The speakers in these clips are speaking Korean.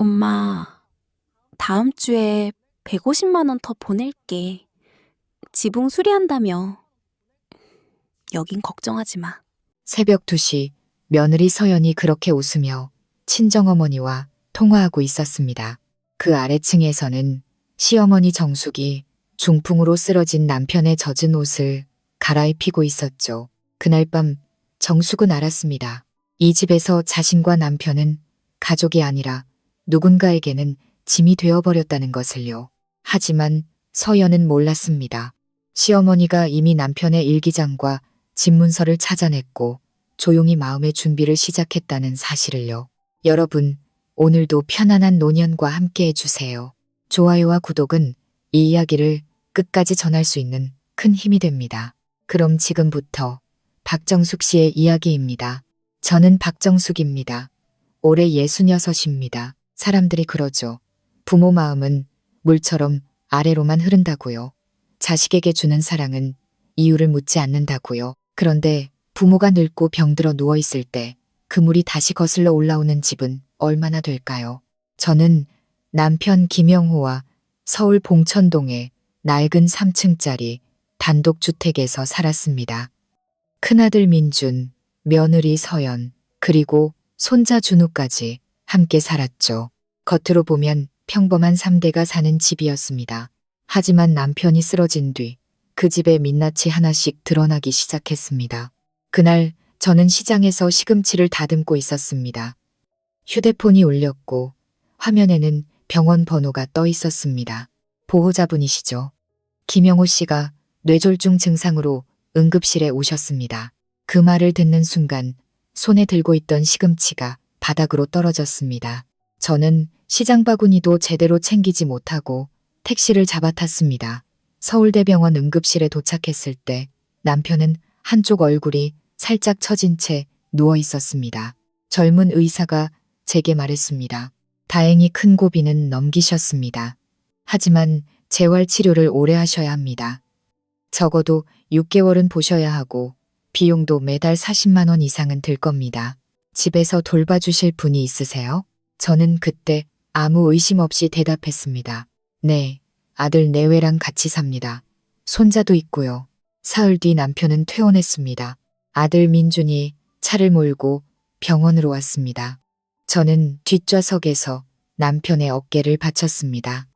엄마, 다음 주에 150만 원 더 보낼게. 지붕 수리한다며. 여긴 걱정하지 마. 새벽 2시 며느리 서연이 그렇게 웃으며 친정어머니와 통화하고 있었습니다. 그 아래층에서는 시어머니 정숙이 중풍으로 쓰러진 남편의 젖은 옷을 갈아입히고 있었죠. 그날 밤 정숙은 알았습니다. 이 집에서 자신과 남편은 가족이 아니라 누군가에게는 짐이 되어버렸다는 것을요. 하지만 서연은 몰랐습니다. 시어머니가 이미 남편의 일기장과 집문서를 찾아냈고 조용히 마음의 준비를 시작했다는 사실을요. 여러분, 오늘도 편안한 노년과 함께 해주세요. 좋아요와 구독은 이 이야기를 끝까지 전할 수 있는 큰 힘이 됩니다. 그럼 지금부터 박정숙 씨의 이야기입니다. 저는 박정숙입니다. 올해 66입니다. 사람들이 그러죠. 부모 마음은 물처럼 아래로만 흐른다고요. 자식에게 주는 사랑은 이유를 묻지 않는다고요. 그런데 부모가 늙고 병들어 누워있을 때 그 물이 다시 거슬러 올라오는 집은 얼마나 될까요? 저는 남편 김영호와 서울 봉천동의 낡은 3층짜리 단독주택에서 살았습니다. 큰아들 민준, 며느리 서연, 그리고 손자 준우까지 함께 살았죠. 겉으로 보면 평범한 3대가 사는 집이었습니다. 하지만 남편이 쓰러진 뒤 그 집의 민낯이 하나씩 드러나기 시작했습니다. 그날 저는 시장에서 시금치를 다듬고 있었습니다. 휴대폰이 울렸고 화면에는 병원 번호가 떠 있었습니다. 보호자분이시죠. 김영호 씨가 뇌졸중 증상으로 응급실에 오셨습니다. 그 말을 듣는 순간 손에 들고 있던 시금치가 바닥으로 떨어졌습니다. 저는 시장 바구니도 제대로 챙기지 못하고 택시를 잡아탔습니다. 서울대병원 응급실에 도착했을 때 남편은 한쪽 얼굴이 살짝 처진 채 누워 있었습니다. 젊은 의사가 제게 말했습니다. 다행히 큰 고비는 넘기셨습니다. 하지만 재활치료를 오래 하셔야 합니다. 적어도 6개월은 보셔야 하고 비용도 매달 40만 원 이상은 들 겁니다. 집에서 돌봐주실 분이 있으세요? 저는 그때 아무 의심 없이 대답했습니다. 네, 아들 내외랑 같이 삽니다. 손자도 있고요. 사흘 뒤 남편은 퇴원했습니다. 아들 민준이 차를 몰고 병원으로 왔습니다. 저는 뒷좌석에서 남편의 어깨를 받쳤습니다.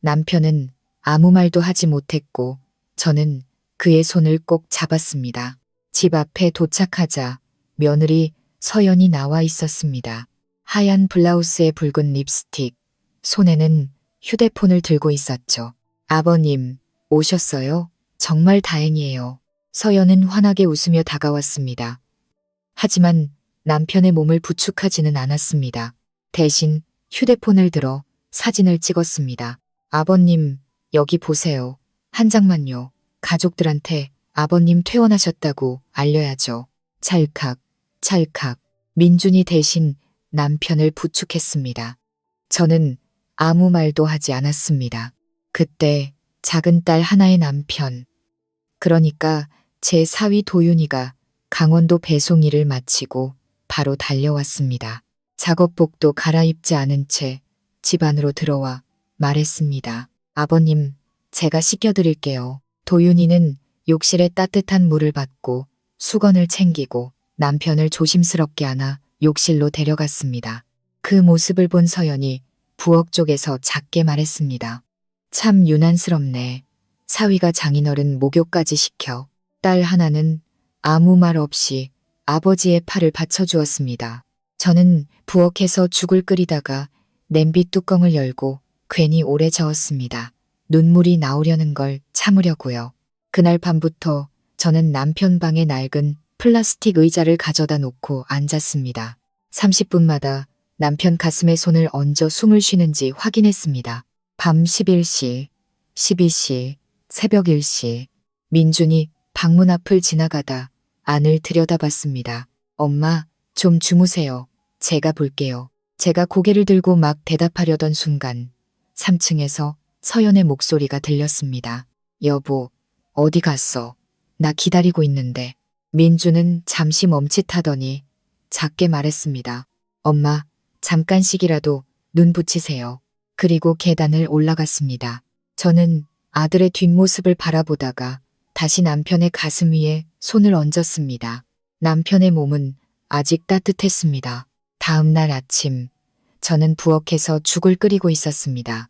남편은 아무 말도 하지 못했고 저는 그의 손을 꼭 잡았습니다. 집 앞에 도착하자 며느리 서연이 나와 있었습니다. 하얀 블라우스에 붉은 립스틱, 손에는 휴대폰을 들고 있었죠. 아버님, 오셨어요? 정말 다행이에요. 서연은 환하게 웃으며 다가왔습니다. 하지만 남편의 몸을 부축하지는 않았습니다. 대신 휴대폰을 들어 사진을 찍었습니다. 아버님, 여기 보세요. 한 장만요. 가족들한테 아버님 퇴원하셨다고 알려야죠. 찰칵, 찰칵. 민준이 대신 남편을 부축했습니다. 저는 아무 말도 하지 않았습니다. 그때 작은 딸 하나의 남편, 그러니까 제 사위 도윤이가 강원도 배송 일을 마치고 바로 달려왔습니다. 작업복도 갈아입지 않은 채 집 안으로 들어와 말했습니다. 아버님, 제가 씻겨드릴게요. 도윤이는 욕실에 따뜻한 물을 받고 수건을 챙기고 남편을 조심스럽게 안아 욕실로 데려갔습니다. 그 모습을 본 서연이 부엌 쪽에서 작게 말했습니다. 참 유난스럽네. 사위가 장인어른 목욕까지 시켜. 딸 하나는 아무 말 없이 아버지의 팔을 받쳐주었습니다. 저는 부엌에서 죽을 끓이다가 냄비 뚜껑을 열고 괜히 오래 저었습니다. 눈물이 나오려는 걸 참으려고요. 그날 밤부터 저는 남편 방에 낡은 플라스틱 의자를 가져다 놓고 앉았습니다. 30분마다 남편 가슴에 손을 얹어 숨을 쉬는지 확인했습니다. 밤 11시, 12시, 새벽 1시, 민준이 방문 앞을 지나가다 안을 들여다봤습니다. 엄마, 좀 주무세요. 제가 볼게요. 제가 고개를 들고 막 대답하려던 순간 3층에서 서연의 목소리가 들렸습니다. 여보, 어디 갔어? 나 기다리고 있는데. 민준은 잠시 멈칫하더니 작게 말했습니다. 엄마, 잠깐씩이라도 눈 붙이세요. 그리고 계단을 올라갔습니다. 저는 아들의 뒷모습을 바라보다가 다시 남편의 가슴 위에 손을 얹었습니다. 남편의 몸은 아직 따뜻했습니다. 다음 날 아침, 저는 부엌에서 죽을 끓이고 있었습니다.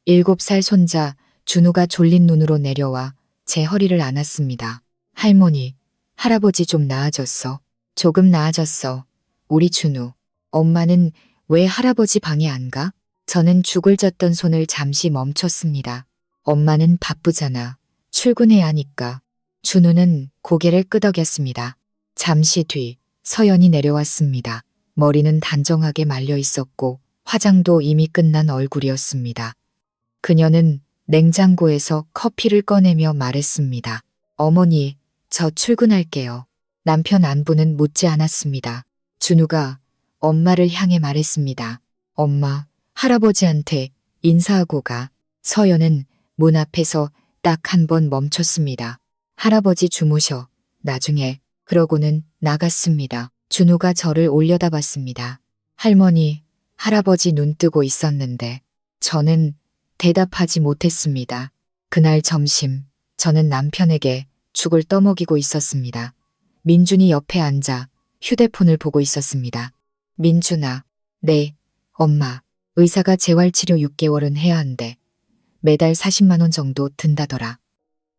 7살 손자 준우가 졸린 눈으로 내려와 제 허리를 안았습니다. 할머니, 할아버지 좀 나아졌어. 조금 나아졌어. 우리 준우. 엄마는 왜 할아버지 방에 안 가? 저는 죽을 젓던 손을 잠시 멈췄습니다. 엄마는 바쁘잖아. 출근해야 하니까. 준우는 고개를 끄덕였습니다. 잠시 뒤 서연이 내려왔습니다. 머리는 단정하게 말려 있었고 화장도 이미 끝난 얼굴이었습니다. 그녀는 냉장고에서 커피를 꺼내며 말했습니다. 어머니, 저 출근할게요. 남편 안부는 묻지 않았습니다. 준우가 엄마를 향해 말했습니다. 엄마, 할아버지한테 인사하고 가. 서연은 문 앞에서 딱 한 번 멈췄습니다. 할아버지 주무셔. 나중에. 그러고는 나갔습니다. 준우가 저를 올려다봤습니다. 할머니, 할아버지 눈 뜨고 있었는데 저는 대답하지 못했습니다. 그날 점심, 저는 남편에게 죽을 떠먹이고 있었습니다. 민준이 옆에 앉아 휴대폰을 보고 있었습니다. 민준아, 네, 엄마. 의사가 재활치료 6개월은 해야 한대. 매달 40만 원 정도 든다더라.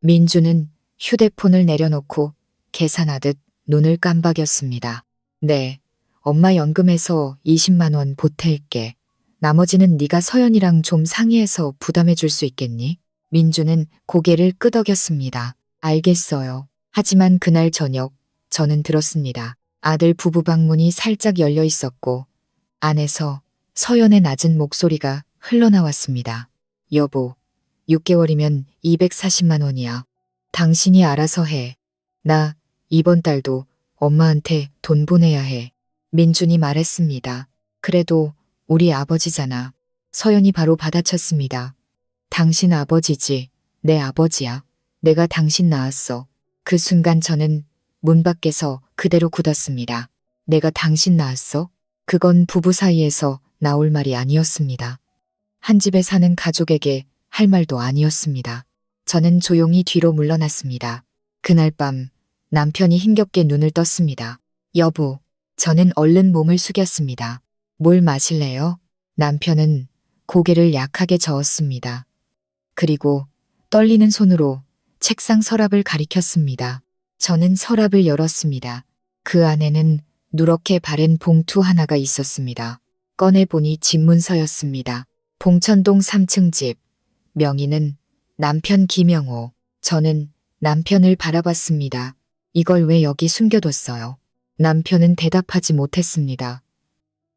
민준은 휴대폰을 내려놓고 계산하듯 눈을 깜박였습니다. 네, 엄마 연금에서 20만 원 보탤게. 나머지는 네가 서연이랑 좀 상의해서 부담해 줄 수 있겠니? 민주는 고개를 끄덕였습니다. 알겠어요. 하지만 그날 저녁 저는 들었습니다. 아들 부부 방문이 살짝 열려 있었고 안에서 서연의 낮은 목소리가 흘러나왔습니다. 여보, 6개월이면 240만 원이야. 당신이 알아서 해. 나 이번 달도 엄마한테 돈 보내야 해. 민준이 말했습니다. 그래도 우리 아버지잖아. 서연이 바로 받아쳤습니다. 당신 아버지지. 내 아버지야. 내가 당신 낳았어. 그 순간 저는 문 밖에서 그대로 굳었습니다. 내가 당신 낳았어? 그건 부부 사이에서 나올 말이 아니었습니다. 한 집에 사는 가족에게 할 말도 아니었습니다. 저는 조용히 뒤로 물러났습니다. 그날 밤 남편이 힘겹게 눈을 떴습니다. 여보, 저는 얼른 몸을 숙였습니다. 뭘 마실래요? 남편은 고개를 약하게 저었습니다. 그리고 떨리는 손으로 책상 서랍을 가리켰습니다. 저는 서랍을 열었습니다. 그 안에는 누렇게 바른 봉투 하나가 있었습니다. 꺼내보니 집문서였습니다. 봉천동 3층 집. 명의는 남편 김영호. 저는 남편을 바라봤습니다. 이걸 왜 여기 숨겨뒀어요? 남편은 대답하지 못했습니다.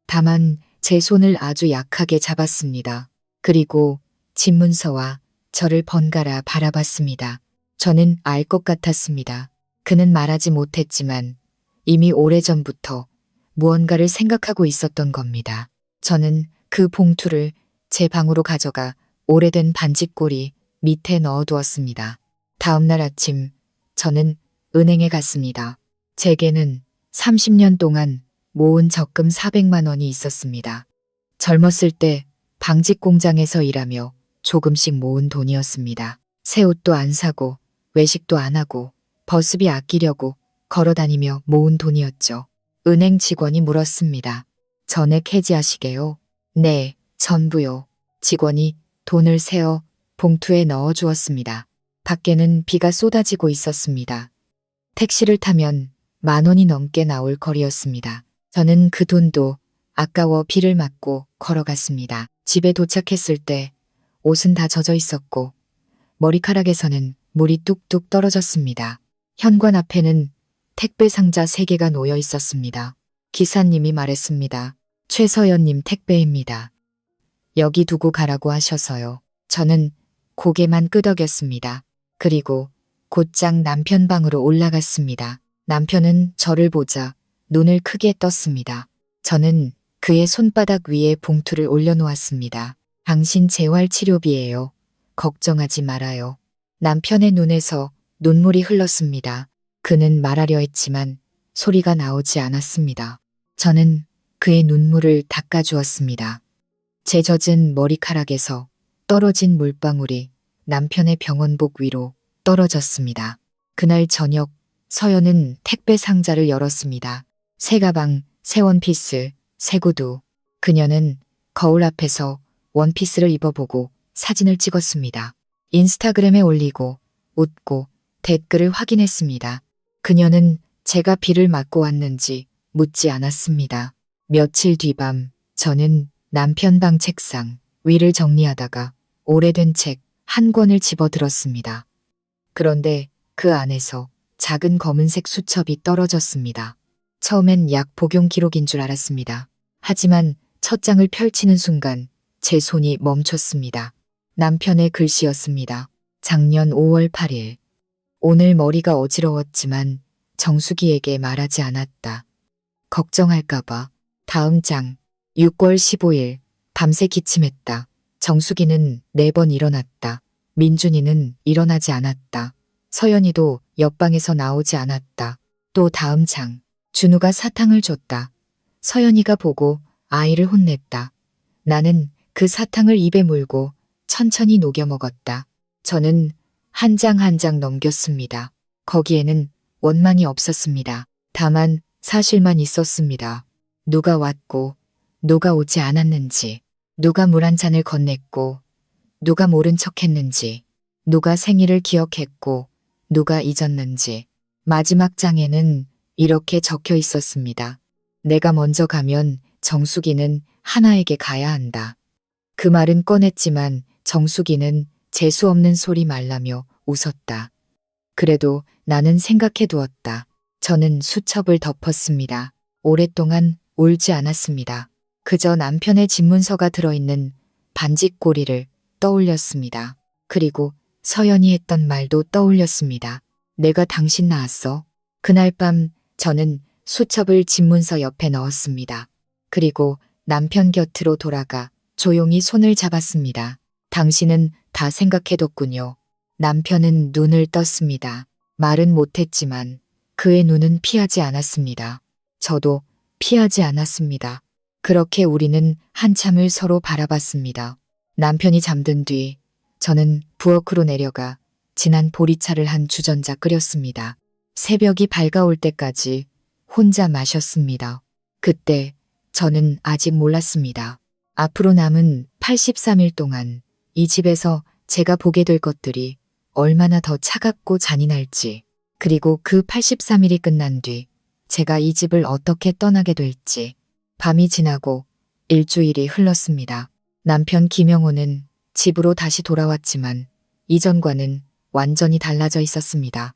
다만 제 손을 아주 약하게 잡았습니다. 그리고 집문서와 저를 번갈아 바라봤습니다. 저는 알 것 같았습니다. 그는 말하지 못했지만 이미 오래전부터 무언가를 생각하고 있었던 겁니다. 저는 그 봉투를 제 방으로 가져가 오래된 반지꼬리 밑에 넣어두었습니다. 다음 날 아침 저는 은행에 갔습니다. 제게는 30년 동안 모은 적금 400만 원이 있었습니다. 젊었을 때 방직 공장에서 일하며 조금씩 모은 돈이었습니다. 새 옷도 안 사고 외식도 안 하고 버스비 아끼려고 걸어다니며 모은 돈이었죠. 은행 직원이 물었습니다. 전액 해지하시게요? 네, 전부요. 직원이 돈을 세어 봉투에 넣어 주었습니다. 밖에는 비가 쏟아지고 있었습니다. 택시를 타면 10,000원이 넘게 나올 거리였습니다. 저는 그 돈도 아까워 비를 맞고 걸어갔습니다. 집에 도착했을 때 옷은 다 젖어 있었고 머리카락에서는 물이 뚝뚝 떨어졌습니다. 현관 앞에는 택배 상자 3개가 놓여 있었습니다. 기사님이 말했습니다. 최서연님 택배입니다. 여기 두고 가라고 하셔서요. 저는 고개만 끄덕였습니다. 그리고 곧장 남편 방으로 올라갔습니다. 남편은 저를 보자 눈을 크게 떴습니다. 저는 그의 손바닥 위에 봉투를 올려놓았습니다. 당신 재활치료비예요. 걱정하지 말아요. 남편의 눈에서 눈물이 흘렀습니다. 그는 말하려 했지만 소리가 나오지 않았습니다. 저는 그의 눈물을 닦아주었습니다. 제 젖은 머리카락에서 떨어진 물방울이 남편의 병원복 위로 떨어졌습니다. 그날 저녁 서연은 택배 상자를 열었습니다. 새 가방, 새 원피스, 새 구두. 그녀는 거울 앞에서 원피스를 입어보고 사진을 찍었습니다. 인스타그램에 올리고 웃고 댓글을 확인했습니다. 그녀는 제가 비를 맞고 왔는지 묻지 않았습니다. 며칠 뒤밤 저는 남편 방 책상 위를 정리하다가 오래된 책 한 권을 집어들었습니다. 그런데 그 안에서 작은 검은색 수첩이 떨어졌습니다. 처음엔 약 복용 기록인 줄 알았습니다. 하지만 첫 장을 펼치는 순간 제 손이 멈췄습니다. 남편의 글씨였습니다. 작년 5월 8일. 오늘 머리가 어지러웠지만 정수기에게 말하지 않았다. 걱정할까봐. 다음 장. 6월 15일. 밤새 기침했다. 정수기는 4번 일어났다. 민준이는 일어나지 않았다. 서연이도 옆방에서 나오지 않았다. 또 다음 장. 준우가 사탕을 줬다. 서연이가 보고 아이를 혼냈다. 나는 그 사탕을 입에 물고 천천히 녹여 먹었다. 저는 한 장 한 장 넘겼습니다. 거기에는 원망이 없었습니다. 다만 사실만 있었습니다. 누가 왔고 누가 오지 않았는지, 누가 물 한 잔을 건넸고 누가 모른 척했는지, 누가 생일을 기억했고 누가 잊었는지. 마지막 장에는 이렇게 적혀 있었습니다. 내가 먼저 가면 정수기는 하나에게 가야 한다. 그 말은 꺼냈지만 정수기는 재수 없는 소리 말라며 웃었다. 그래도 나는 생각해 두었다. 저는 수첩을 덮었습니다. 오랫동안 울지 않았습니다. 그저 남편의 집문서가 들어있는 반지꼬리를 떠올렸습니다. 그리고 서연이 했던 말도 떠올렸습니다. 내가 당신 낳았어. 그날 밤 저는 수첩을 집문서 옆에 넣었습니다. 그리고 남편 곁으로 돌아가 조용히 손을 잡았습니다. 당신은 다 생각해뒀군요. 남편은 눈을 떴습니다. 말은 못했지만 그의 눈은 피하지 않았습니다. 저도 피하지 않았습니다. 그렇게 우리는 한참을 서로 바라봤습니다. 남편이 잠든 뒤 저는 부엌으로 내려가 진한 보리차를 한 주전자 끓였습니다. 새벽이 밝아올 때까지 혼자 마셨습니다. 그때 저는 아직 몰랐습니다. 앞으로 남은 83일 동안 이 집에서 제가 보게 될 것들이 얼마나 더 차갑고 잔인할지, 그리고 그 83일이 끝난 뒤 제가 이 집을 어떻게 떠나게 될지. 밤이 지나고 일주일이 흘렀습니다. 남편 김영호는 집으로 다시 돌아왔지만 이전과는 완전히 달라져 있었습니다.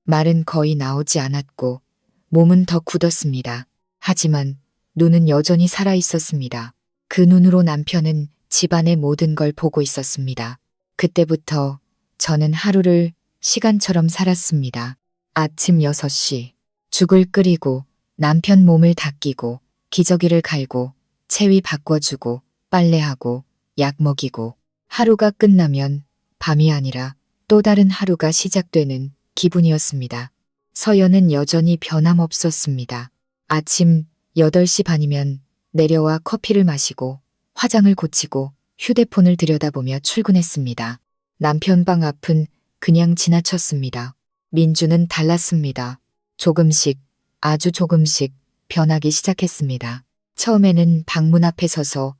말은 거의 나오지 않았고 몸은 더 굳었습니다. 하지만 눈은 여전히 살아 있었습니다. 그 눈으로 남편은 집안의 모든 걸 보고 있었습니다. 그때부터 저는 하루를 시간처럼 살았습니다. 아침 6시. 죽을 끓이고 남편 몸을 닦이고 기저귀를 갈고 체위 바꿔주고 빨래하고 약 먹이고. 하루가 끝나면 밤이 아니라 또 다른 하루가 시작되는 기분이었습니다. 서연은 여전히 변함없었습니다. 아침 8시 반이면 내려와 커피를 마시고 화장을 고치고 휴대폰을 들여다보며 출근했습니다. 남편 방 앞은 그냥 지나쳤습니다. 민주는 달랐습니다. 조금씩, 아주 조금씩 변하기 시작했습니다. 처음에는 방문 앞에 서서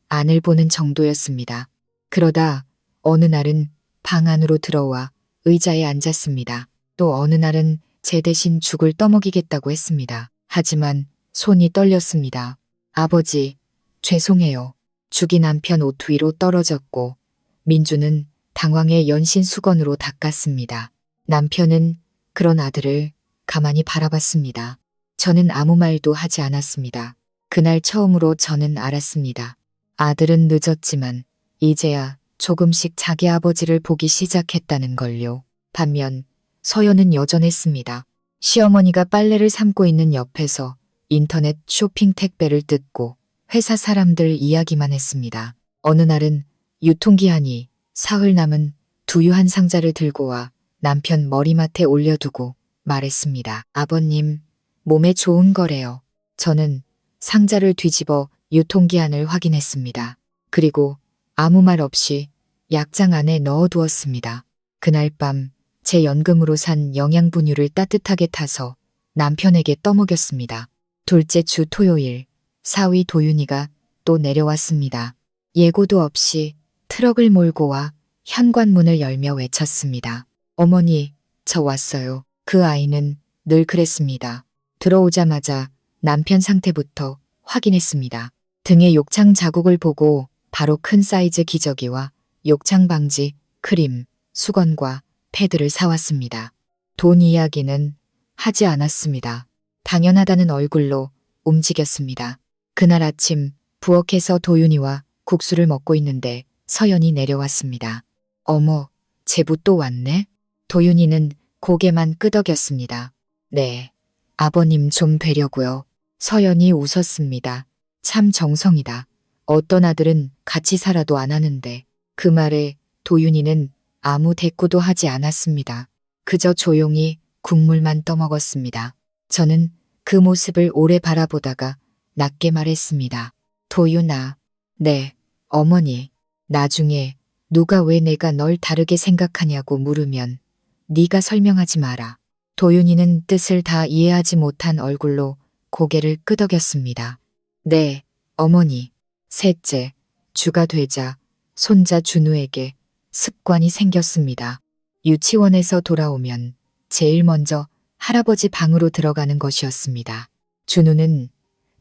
안을 보는 정도였습니다. 그러다 어느 날은 방 안으로 들어와 의자에 앉았습니다. 또 어느 날은 제 대신 죽을 떠먹이겠다고 했습니다. 하지만 손이 떨렸습니다. 아버지, 죄송해요. 죽이 남편 옷 위로 떨어졌고 민주는 당황해 연신 수건으로 닦았습니다. 남편은 그런 아들을 가만히 바라봤습니다. 저는 아무 말도 하지 않았습니다. 그날 처음으로 저는 알았습니다. 아들은 늦었지만 이제야 조금씩 자기 아버지를 보기 시작했다는 걸요. 반면 서연은 여전했습니다. 시어머니가 빨래를 삶고 있는 옆에서 인터넷 쇼핑 택배를 뜯고 회사 사람들 이야기만 했습니다. 어느 날은 유통기한이 사흘 남은 두유 한 상자를 들고 와 남편 머리맡에 올려두고 말했습니다. 아버님, 몸에 좋은 거래요. 저는 상자를 뒤집어 유통기한을 확인했습니다. 그리고 아무 말 없이 약장 안에 넣어두었습니다. 그날 밤 제 연금으로 산 영양분유를 따뜻하게 타서 남편에게 떠먹였습니다. 둘째 주 토요일, 사위 도윤이가 또 내려왔습니다. 예고도 없이 트럭을 몰고 와 현관문을 열며 외쳤습니다. 어머니, 저 왔어요. 그 아이는 늘 그랬습니다. 들어오자마자 남편 상태부터 확인했습니다. 등에 욕창 자국을 보고 바로 큰 사이즈 기저귀와 욕창 방지 크림, 수건과 패드를 사왔습니다. 돈 이야기는 하지 않았습니다. 당연하다는 얼굴로 움직였습니다. 그날 아침 부엌에서 도윤이와 국수를 먹고 있는데 서연이 내려왔습니다. 어머, 제부 또 왔네? 도윤이는 고개만 끄덕였습니다. 네, 아버님 좀 뵈려고요. 서연이 웃었습니다. 참 정성이다. 어떤 아들은 같이 살아도 안 하는데. 그 말에 도윤이는 아무 대꾸도 하지 않았습니다. 그저 조용히 국물만 떠먹었습니다. 저는 그 모습을 오래 바라보다가 낮게 말했습니다. 도윤아, 네, 어머니. 나중에 누가 왜 내가 널 다르게 생각하냐고 물으면 네가 설명하지 마라. 도윤이는 뜻을 다 이해하지 못한 얼굴로 고개를 끄덕였습니다. 네, 어머니. 셋째, 주가 되자 손자 준우에게 습관이 생겼습니다. 유치원에서 돌아오면 제일 먼저 할아버지 방으로 들어가는 것이었습니다. 준우는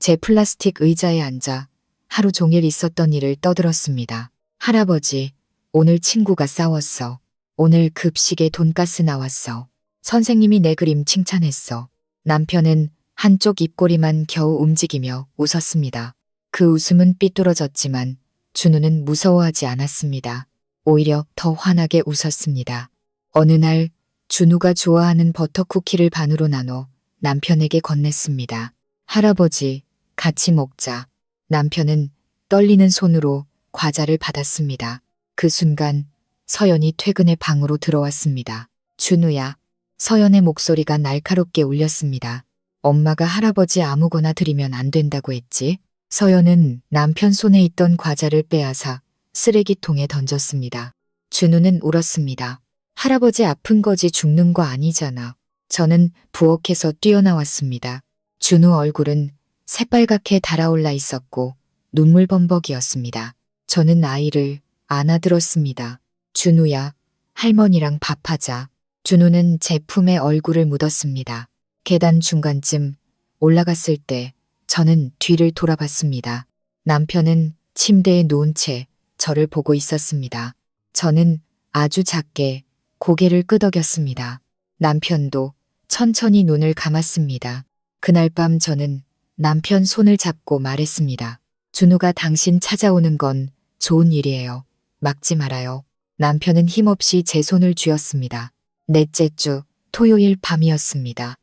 제 플라스틱 의자에 앉아 하루 종일 있었던 일을 떠들었습니다. 할아버지, 오늘 친구가 싸웠어. 오늘 급식에 돈가스 나왔어. 선생님이 내 그림 칭찬했어. 남편은 한쪽 입꼬리만 겨우 움직이며 웃었습니다. 그 웃음은 삐뚤어졌지만 준우는 무서워하지 않았습니다. 오히려 더 환하게 웃었습니다. 어느 날 준우가 좋아하는 버터쿠키를 반으로 나눠 남편에게 건넸습니다. 할아버지, 같이 먹자. 남편은 떨리는 손으로 과자를 받았습니다. 그 순간 서연이 퇴근해 방으로 들어왔습니다. 준우야. 서연의 목소리가 날카롭게 울렸습니다. 엄마가 할아버지 아무거나 드리면 안 된다고 했지? 서연은 남편 손에 있던 과자를 빼앗아 쓰레기통에 던졌습니다. 준우는 울었습니다. 할아버지 아픈 거지 죽는 거 아니잖아. 저는 부엌에서 뛰어나왔습니다. 준우 얼굴은 새빨갛게 달아올라 있었고 눈물범벅이었습니다. 저는 아이를 안아들었습니다. 준우야, 할머니랑 밥하자. 준우는 제 품에 얼굴을 묻었습니다. 계단 중간쯤 올라갔을 때 저는 뒤를 돌아봤습니다. 남편은 침대에 누운 채 저를 보고 있었습니다. 저는 아주 작게 고개를 끄덕였습니다. 남편도 천천히 눈을 감았습니다. 그날 밤 저는 남편 손을 잡고 말했습니다. 준우가 당신 찾아오는 건 좋은 일이에요. 막지 말아요. 남편은 힘없이 제 손을 쥐었습니다. 넷째 주 토요일 밤이었습니다.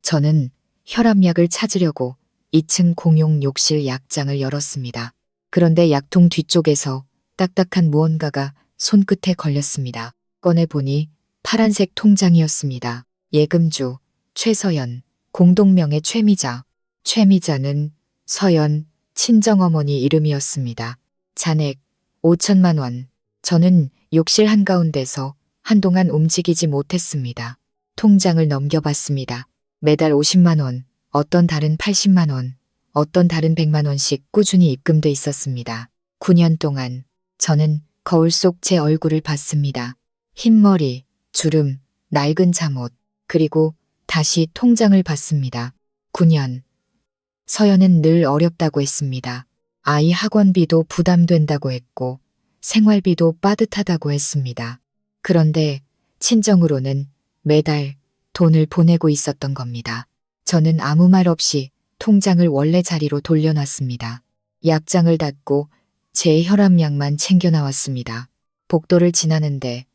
저는 혈압약을 찾으려고 2층 공용 욕실 약장을 열었습니다. 그런데 약통 뒤쪽에서 딱딱한 무언가가 손끝에 걸렸습니다. 꺼내보니 파란색 통장이었습니다. 예금주, 최서연, 공동명의 최미자. 최미자는 서연, 친정어머니 이름이었습니다. 잔액 5천만 원. 저는 욕실 한가운데서 한동안 움직이지 못했습니다. 통장을 넘겨봤습니다. 매달 50만 원, 어떤 달은 80만 원, 어떤 달은 100만 원씩 꾸준히 입금돼 있었습니다. 9년 동안 저는 거울 속 제 얼굴을 봤습니다. 흰머리, 주름, 낡은 잠옷, 그리고 다시 통장을 봤습니다. 9년. 서연은 늘 어렵다고 했습니다. 아이 학원비도 부담된다고 했고 생활비도 빠듯하다고 했습니다. 그런데 친정으로는 매달 돈을 보내고 있었던 겁니다. 저는 아무 말 없이 통장을 원래 자리로 돌려놨습니다. 약장을 닫고 제 혈압약만 챙겨 나왔습니다. 복도를 지나는데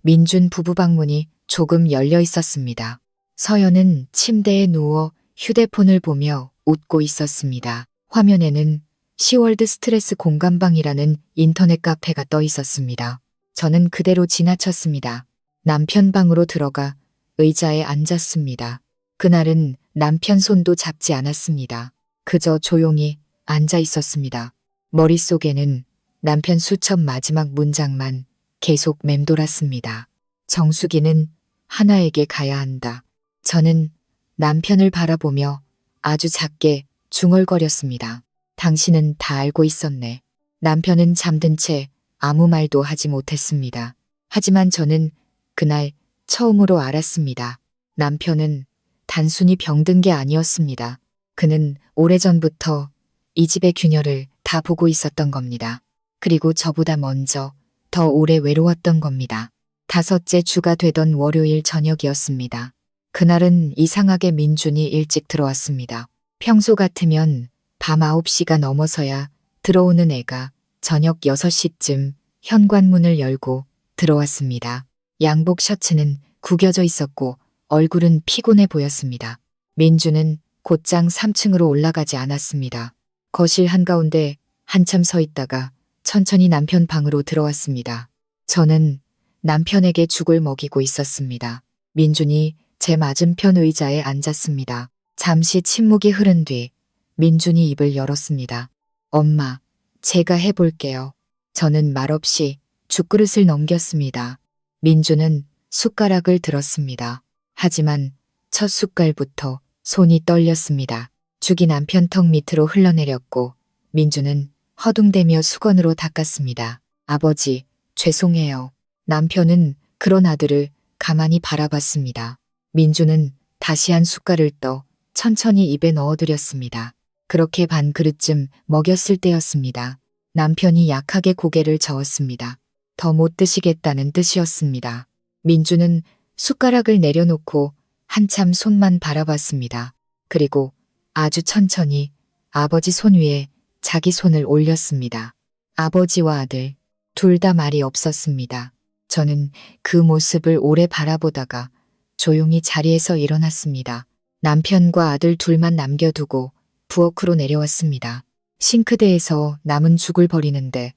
민준 부부 방문이 조금 열려 있었습니다. 서연은 침대에 누워 휴대폰을 보며 웃고 있었습니다. 화면에는 시월드 스트레스 공감방이라는 인터넷 카페가 떠 있었습니다. 저는 그대로 지나쳤습니다. 남편 방으로 들어가 의자에 앉았습니다. 그날은 남편 손도 잡지 않았습니다. 그저 조용히 앉아 있었습니다. 머릿속에는 남편 수첩 마지막 문장만 계속 맴돌았습니다. 정수기는 하나에게 가야 한다. 저는 남편을 바라보며 아주 작게 중얼거렸습니다. 당신은 다 알고 있었네. 남편은 잠든 채 아무 말도 하지 못했습니다. 하지만 저는 그날 처음으로 알았습니다. 남편은 단순히 병든 게 아니었습니다. 그는 오래전부터 이 집의 균열을 다 보고 있었던 겁니다. 그리고 저보다 먼저 더 오래 외로웠던 겁니다. 5째 주가 되던 월요일 저녁이었습니다. 그날은 이상하게 민준이 일찍 들어왔습니다. 평소 같으면 밤 9시가 넘어서야 들어오는 애가 저녁 6시쯤 현관문을 열고 들어왔습니다. 양복 셔츠는 구겨져 있었고 얼굴은 피곤해 보였습니다. 민주는 곧장 3층으로 올라가지 않았습니다. 거실 한가운데 한참 서 있다가 천천히 남편 방으로 들어왔습니다. 저는 남편에게 죽을 먹이고 있었습니다. 민준이 제 맞은편 의자에 앉았습니다. 잠시 침묵이 흐른 뒤 민준이 입을 열었습니다. 엄마, 제가 해볼게요. 저는 말없이 죽그릇을 넘겼습니다. 민준은 숟가락을 들었습니다. 하지만 첫 숟갈부터 손이 떨렸습니다. 죽이 남편 턱 밑으로 흘러내렸고 민준은 허둥대며 수건으로 닦았습니다. 아버지, 죄송해요. 남편은 그런 아들을 가만히 바라봤습니다. 민준은 다시 한 숟갈을 떠 천천히 입에 넣어드렸습니다. 그렇게 반 그릇쯤 먹였을 때였습니다. 남편이 약하게 고개를 저었습니다. 더 못 드시겠다는 뜻이었습니다. 민주는 숟가락을 내려놓고 한참 손만 바라봤습니다. 그리고 아주 천천히 아버지 손 위에 자기 손을 올렸습니다. 아버지와 아들, 둘 다 말이 없었습니다. 저는 그 모습을 오래 바라보다가 조용히 자리에서 일어났습니다. 남편과 아들 둘만 남겨두고 부엌으로 내려왔습니다. 싱크대에서 남은 죽을 버리는데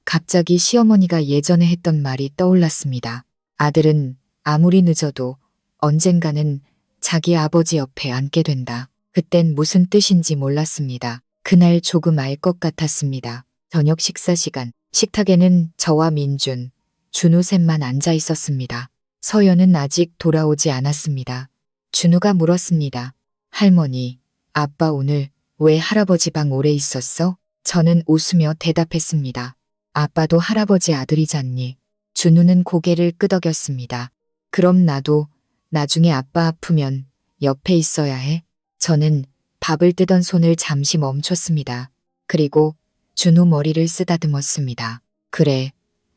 갑자기 시어머니가 예전에 했던 말이 떠올랐습니다. 아들은 아무리 늦어도 언젠가는 자기 아버지 옆에 앉게 된다. 그땐 무슨 뜻인지 몰랐습니다. 그날 조금 알 것 같았습니다. 저녁 식사 시간, 식탁에는 저와 민준, 준우 셋만 앉아 있었습니다. 서연은 아직 돌아오지 않았습니다. 준우가 물었습니다. 할머니, 아빠 오늘 왜 할아버지 방 오래 있었어? 저는 웃으며 대답했습니다. 아빠도 할아버지 아들이잖니. 준우는 고개를 끄덕였습니다. 그럼 나도 나중에 아빠 아프면 옆에 있어야 해. 저는 밥을 뜨던 손을 잠시 멈췄습니다. 그리고 준우 머리를 쓰다듬었습니다. 그래,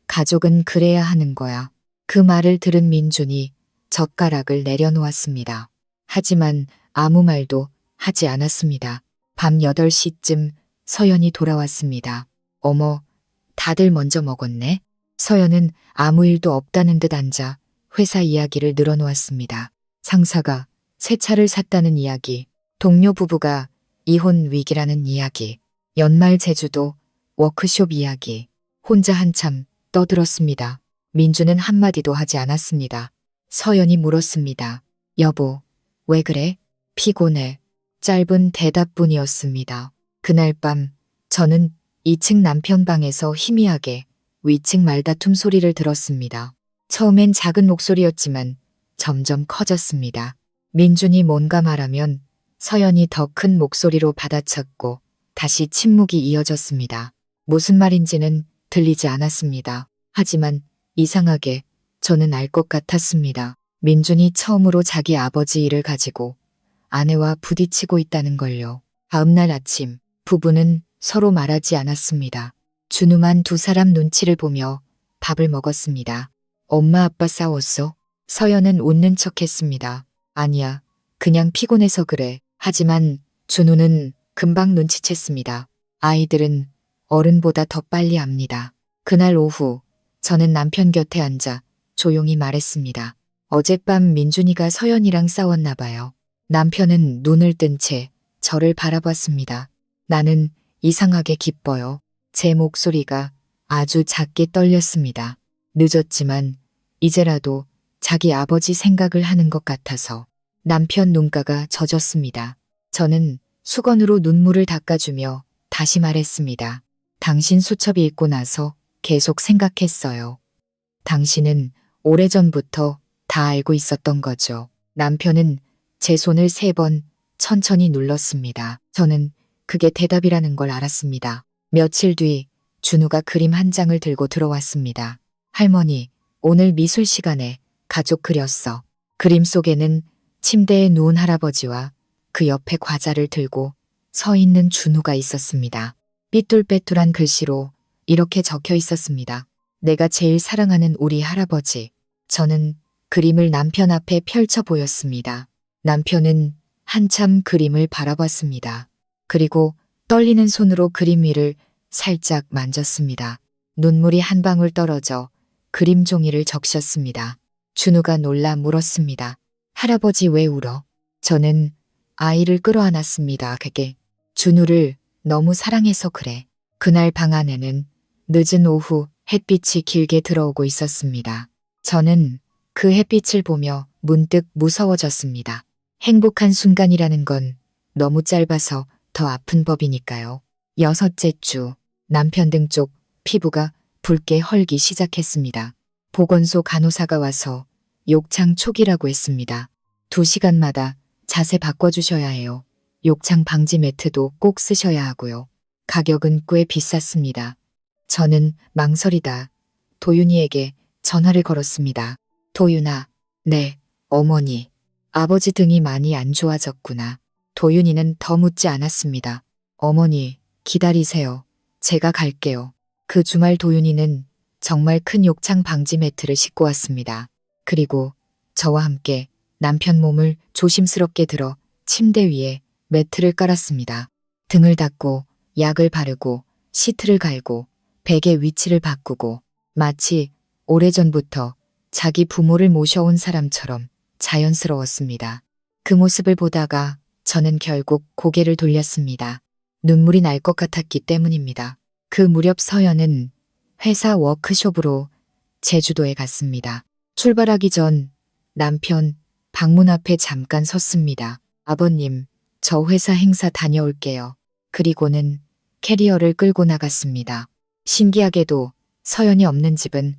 가족은 그래야 하는 거야. 그 말을 들은 민준이 젓가락을 내려놓았습니다. 하지만 아무 말도 하지 않았습니다. 밤 8시쯤 서연이 돌아왔습니다. 어머, 다들 먼저 먹었네? 서연은 아무 일도 없다는 듯 앉아 회사 이야기를 늘어놓았습니다. 상사가 새 차를 샀다는 이야기, 동료 부부가 이혼 위기라는 이야기, 연말 제주도 워크숍 이야기, 혼자 한참 떠들었습니다. 민주는 한마디도 하지 않았습니다. 서연이 물었습니다. 여보, 왜 그래? 피곤해. 짧은 대답뿐이었습니다. 그날 밤 저는 2층 남편 방에서 희미하게 위층 말다툼 소리를 들었습니다. 처음엔 작은 목소리였지만 점점 커졌습니다. 민준이 뭔가 말하면 서연이 더 큰 목소리로 받아쳤고 다시 침묵이 이어졌습니다. 무슨 말인지는 들리지 않았습니다. 하지만 이상하게 저는 알 것 같았습니다. 민준이 처음으로 자기 아버지 일을 가지고 아내와 부딪히고 있다는 걸요. 다음날 아침 부부는 서로 말하지 않았습니다. 준우만 두 사람 눈치를 보며 밥을 먹었습니다. 엄마 아빠 싸웠어? 서연은 웃는 척했습니다. 아니야. 그냥 피곤해서 그래. 하지만 준우는 금방 눈치챘습니다. 아이들은 어른보다 더 빨리 압니다. 그날 오후 저는 남편 곁에 앉아 조용히 말했습니다. 어젯밤 민준이가 서연이랑 싸웠나 봐요. 남편은 눈을 뜬 채 저를 바라봤습니다. 나는 이상하게 기뻐요. 제 목소리가 아주 작게 떨렸습니다. 늦었지만 이제라도 자기 아버지 생각을 하는 것 같아서. 남편 눈가가 젖었습니다. 저는 수건으로 눈물을 닦아주며 다시 말했습니다. 당신 수첩이 읽고 나서 계속 생각했어요. 당신은 오래전부터 다 알고 있었던 거죠. 남편은 제 손을 3번 천천히 눌렀습니다. 저는 그게 대답이라는 걸 알았습니다. 며칠 뒤 준우가 그림 한 장을 들고 들어왔습니다. 할머니, 오늘 미술 시간에 가족 그렸어. 그림 속에는 침대에 누운 할아버지와 그 옆에 과자를 들고 서 있는 준우가 있었습니다. 삐뚤빼뚤한 글씨로 이렇게 적혀 있었습니다. 내가 제일 사랑하는 우리 할아버지. 저는 그림을 남편 앞에 펼쳐 보였습니다. 남편은 한참 그림을 바라봤습니다. 그리고 떨리는 손으로 그림 위를 살짝 만졌습니다. 눈물이 한 방울 떨어져 그림 종이를 적셨습니다. 준우가 놀라 물었습니다. 할아버지 왜 울어? 저는 아이를 끌어안았습니다. 그게 준우를 너무 사랑해서 그래. 그날 방 안에는 늦은 오후 햇빛이 길게 들어오고 있었습니다. 저는 그 햇빛을 보며 문득 무서워졌습니다. 행복한 순간이라는 건 너무 짧아서 더 아픈 법이니까요. 6째 주, 남편 등 쪽 피부가 붉게 헐기 시작했습니다. 보건소 간호사가 와서 욕창 초기라고 했습니다. 2시간마다 자세 바꿔주셔야 해요. 욕창 방지 매트도 꼭 쓰셔야 하고요. 가격은 꽤 비쌌습니다. 저는 망설이다 도윤이에게 전화를 걸었습니다. 도윤아, 네, 어머니. 아버지 등이 많이 안 좋아졌구나. 도윤이는 더 묻지 않았습니다. 어머니, 기다리세요. 제가 갈게요. 그 주말 도윤이는 정말 큰 욕창 방지 매트를 싣고 왔습니다. 그리고 저와 함께 남편 몸을 조심스럽게 들어 침대 위에 매트를 깔았습니다. 등을 닦고 약을 바르고 시트를 갈고 베개 위치를 바꾸고 마치 오래전부터 자기 부모를 모셔온 사람처럼 자연스러웠습니다. 그 모습을 보다가 저는 결국 고개를 돌렸습니다. 눈물이 날 것 같았기 때문입니다. 그 무렵 서연은 회사 워크숍으로 제주도에 갔습니다. 출발하기 전 남편 방문 앞에 잠깐 섰습니다. 아버님, 저 회사 행사 다녀올게요. 그리고는 캐리어를 끌고 나갔습니다. 신기하게도 서연이 없는 집은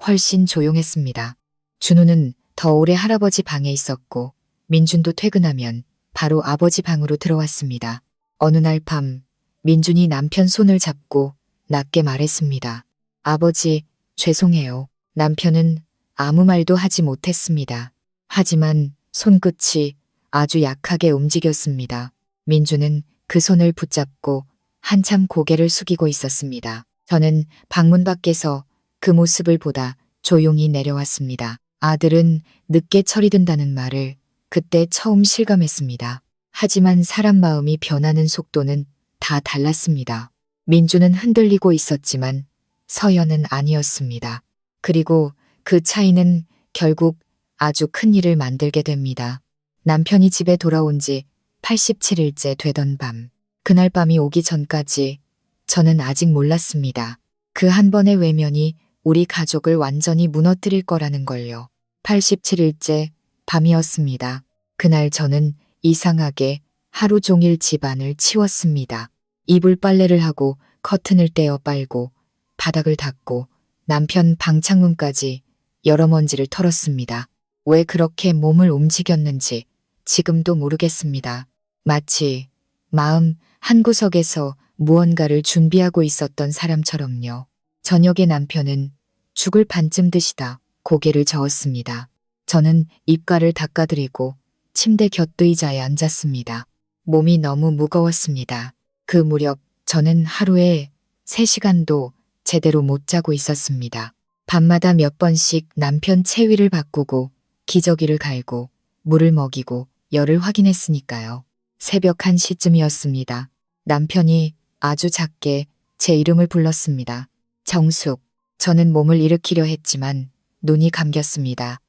훨씬 조용했습니다. 준우는 더 오래 할아버지 방에 있었고 민준도 퇴근하면 바로 아버지 방으로 들어왔습니다. 어느 날 밤 민준이 남편 손을 잡고 낮게 말했습니다. 아버지, 죄송해요. 남편은 아무 말도 하지 못했습니다. 하지만 손끝이 아주 약하게 움직였습니다. 민준은 그 손을 붙잡고 한참 고개를 숙이고 있었습니다. 저는 방문 밖에서 그 모습을 보다 조용히 내려왔습니다. 아들은 늦게 철이 든다는 말을 그때 처음 실감했습니다. 하지만 사람 마음이 변하는 속도는 다 달랐습니다. 민주는 흔들리고 있었지만 서연은 아니었습니다. 그리고 그 차이는 결국 아주 큰 일을 만들게 됩니다. 남편이 집에 돌아온 지 87일째 되던 밤. 그날 밤이 오기 전까지 저는 아직 몰랐습니다. 그 한 번의 외면이 우리 가족을 완전히 무너뜨릴 거라는 걸요. 87일째 밤이었습니다. 그날 저는 이상하게 하루 종일 집안을 치웠습니다. 이불 빨래를 하고 커튼을 떼어 빨고 바닥을 닦고 남편 방창문까지 여러 먼지를 털었습니다. 왜 그렇게 몸을 움직였는지 지금도 모르겠습니다. 마치 마음 한구석에서 무언가를 준비하고 있었던 사람처럼요. 저녁에 남편은 죽을 반쯤 드시다 고개를 저었습니다. 저는 입가를 닦아드리고 침대 곁의자에 앉았습니다. 몸이 너무 무거웠습니다. 그 무렵 저는 하루에 3시간도 제대로 못 자고 있었습니다. 밤마다 몇 번씩 남편 체위를 바꾸고 기저귀를 갈고 물을 먹이고 열을 확인했으니까요. 새벽 1시쯤이었습니다. 남편이 아주 작게 제 이름을 불렀습니다. 정숙. 저는 몸을 일으키려 했지만 눈이 감겼습니다.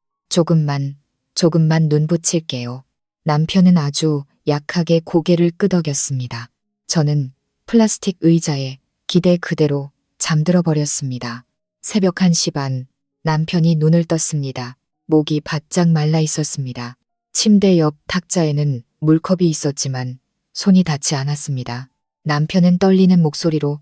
조금만 눈 붙일게요. 남편은 아주 약하게 고개를 끄덕였습니다. 저는 플라스틱 의자에 기대 그대로 잠들어 버렸습니다. 새벽 1시 반 남편이 눈을 떴습니다. 목이 바짝 말라 있었습니다. 침대 옆 탁자에는 물컵이 있었지만 손이 닿지 않았습니다. 남편은 떨리는 목소리로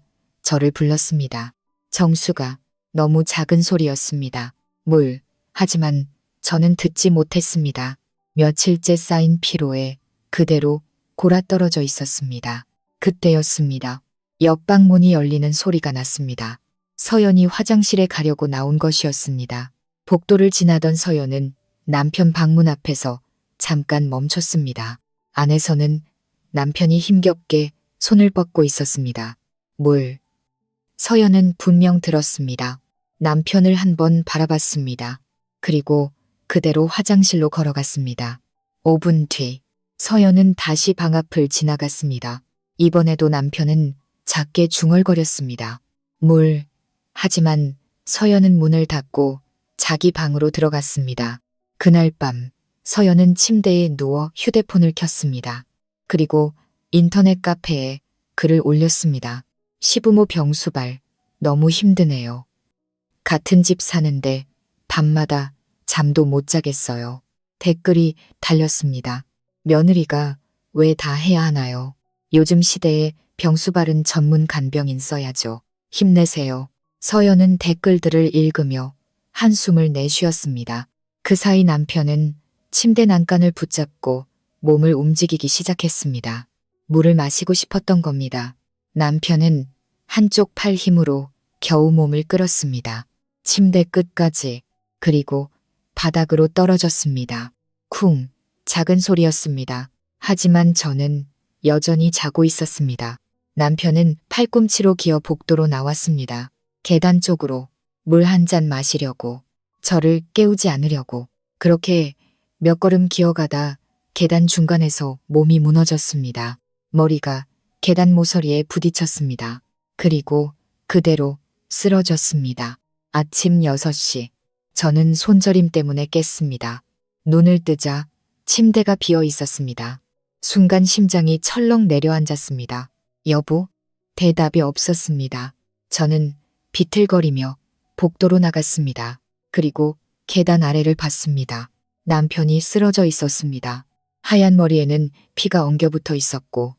저를 불렀습니다. 정수가 너무 작은 소리였습니다. 물. 하지만 저는 듣지 못했습니다. 며칠째 쌓인 피로에 그대로 골아떨어져 있었습니다. 그때였습니다. 옆방 문이 열리는 소리가 났습니다. 서연이 화장실에 가려고 나온 것이었습니다. 복도를 지나던 서연은 남편 방문 앞에서 잠깐 멈췄습니다. 안에서는 남편이 힘겹게 손을 뻗고 있었습니다. 물. 서연은 분명 들었습니다. 남편을 한번 바라봤습니다. 그리고 그대로 화장실로 걸어갔습니다. 5분 뒤 서연은 다시 방 앞을 지나갔습니다. 이번에도 남편은 작게 중얼거렸습니다. 물. 하지만 서연은 문을 닫고 자기 방으로 들어갔습니다. 그날 밤 서연은 침대에 누워 휴대폰을 켰습니다. 그리고 인터넷 카페에 글을 올렸습니다. 시부모 병수발 너무 힘드네요. 같은 집 사는데 밤마다 잠도 못 자겠어요. 댓글이 달렸습니다. 며느리가 왜 다 해야 하나요? 요즘 시대에 병수발은 전문 간병인 써야죠. 힘내세요. 서연은 댓글들을 읽으며 한숨을 내쉬었습니다. 그 사이 남편은 침대 난간을 붙잡고 몸을 움직이기 시작했습니다. 물을 마시고 싶었던 겁니다. 남편은 한쪽 팔 힘으로 겨우 몸을 끌었습니다. 침대 끝까지, 그리고 바닥으로 떨어졌습니다. 쿵, 작은 소리였습니다. 하지만 저는 여전히 자고 있었습니다. 남편은 팔꿈치로 기어 복도로 나왔습니다. 계단 쪽으로 물 한 잔 마시려고, 저를 깨우지 않으려고. 그렇게 몇 걸음 기어가다 계단 중간에서 몸이 무너졌습니다. 머리가 계단 모서리에 부딪혔습니다. 그리고 그대로 쓰러졌습니다. 아침 6시. 저는 손저림 때문에 깼습니다. 눈을 뜨자 침대가 비어 있었습니다. 순간 심장이 철렁 내려앉았습니다. 여보? 대답이 없었습니다. 저는 비틀거리며 복도로 나갔습니다. 그리고 계단 아래를 봤습니다. 남편이 쓰러져 있었습니다. 하얀 머리에는 피가 엉겨붙어 있었고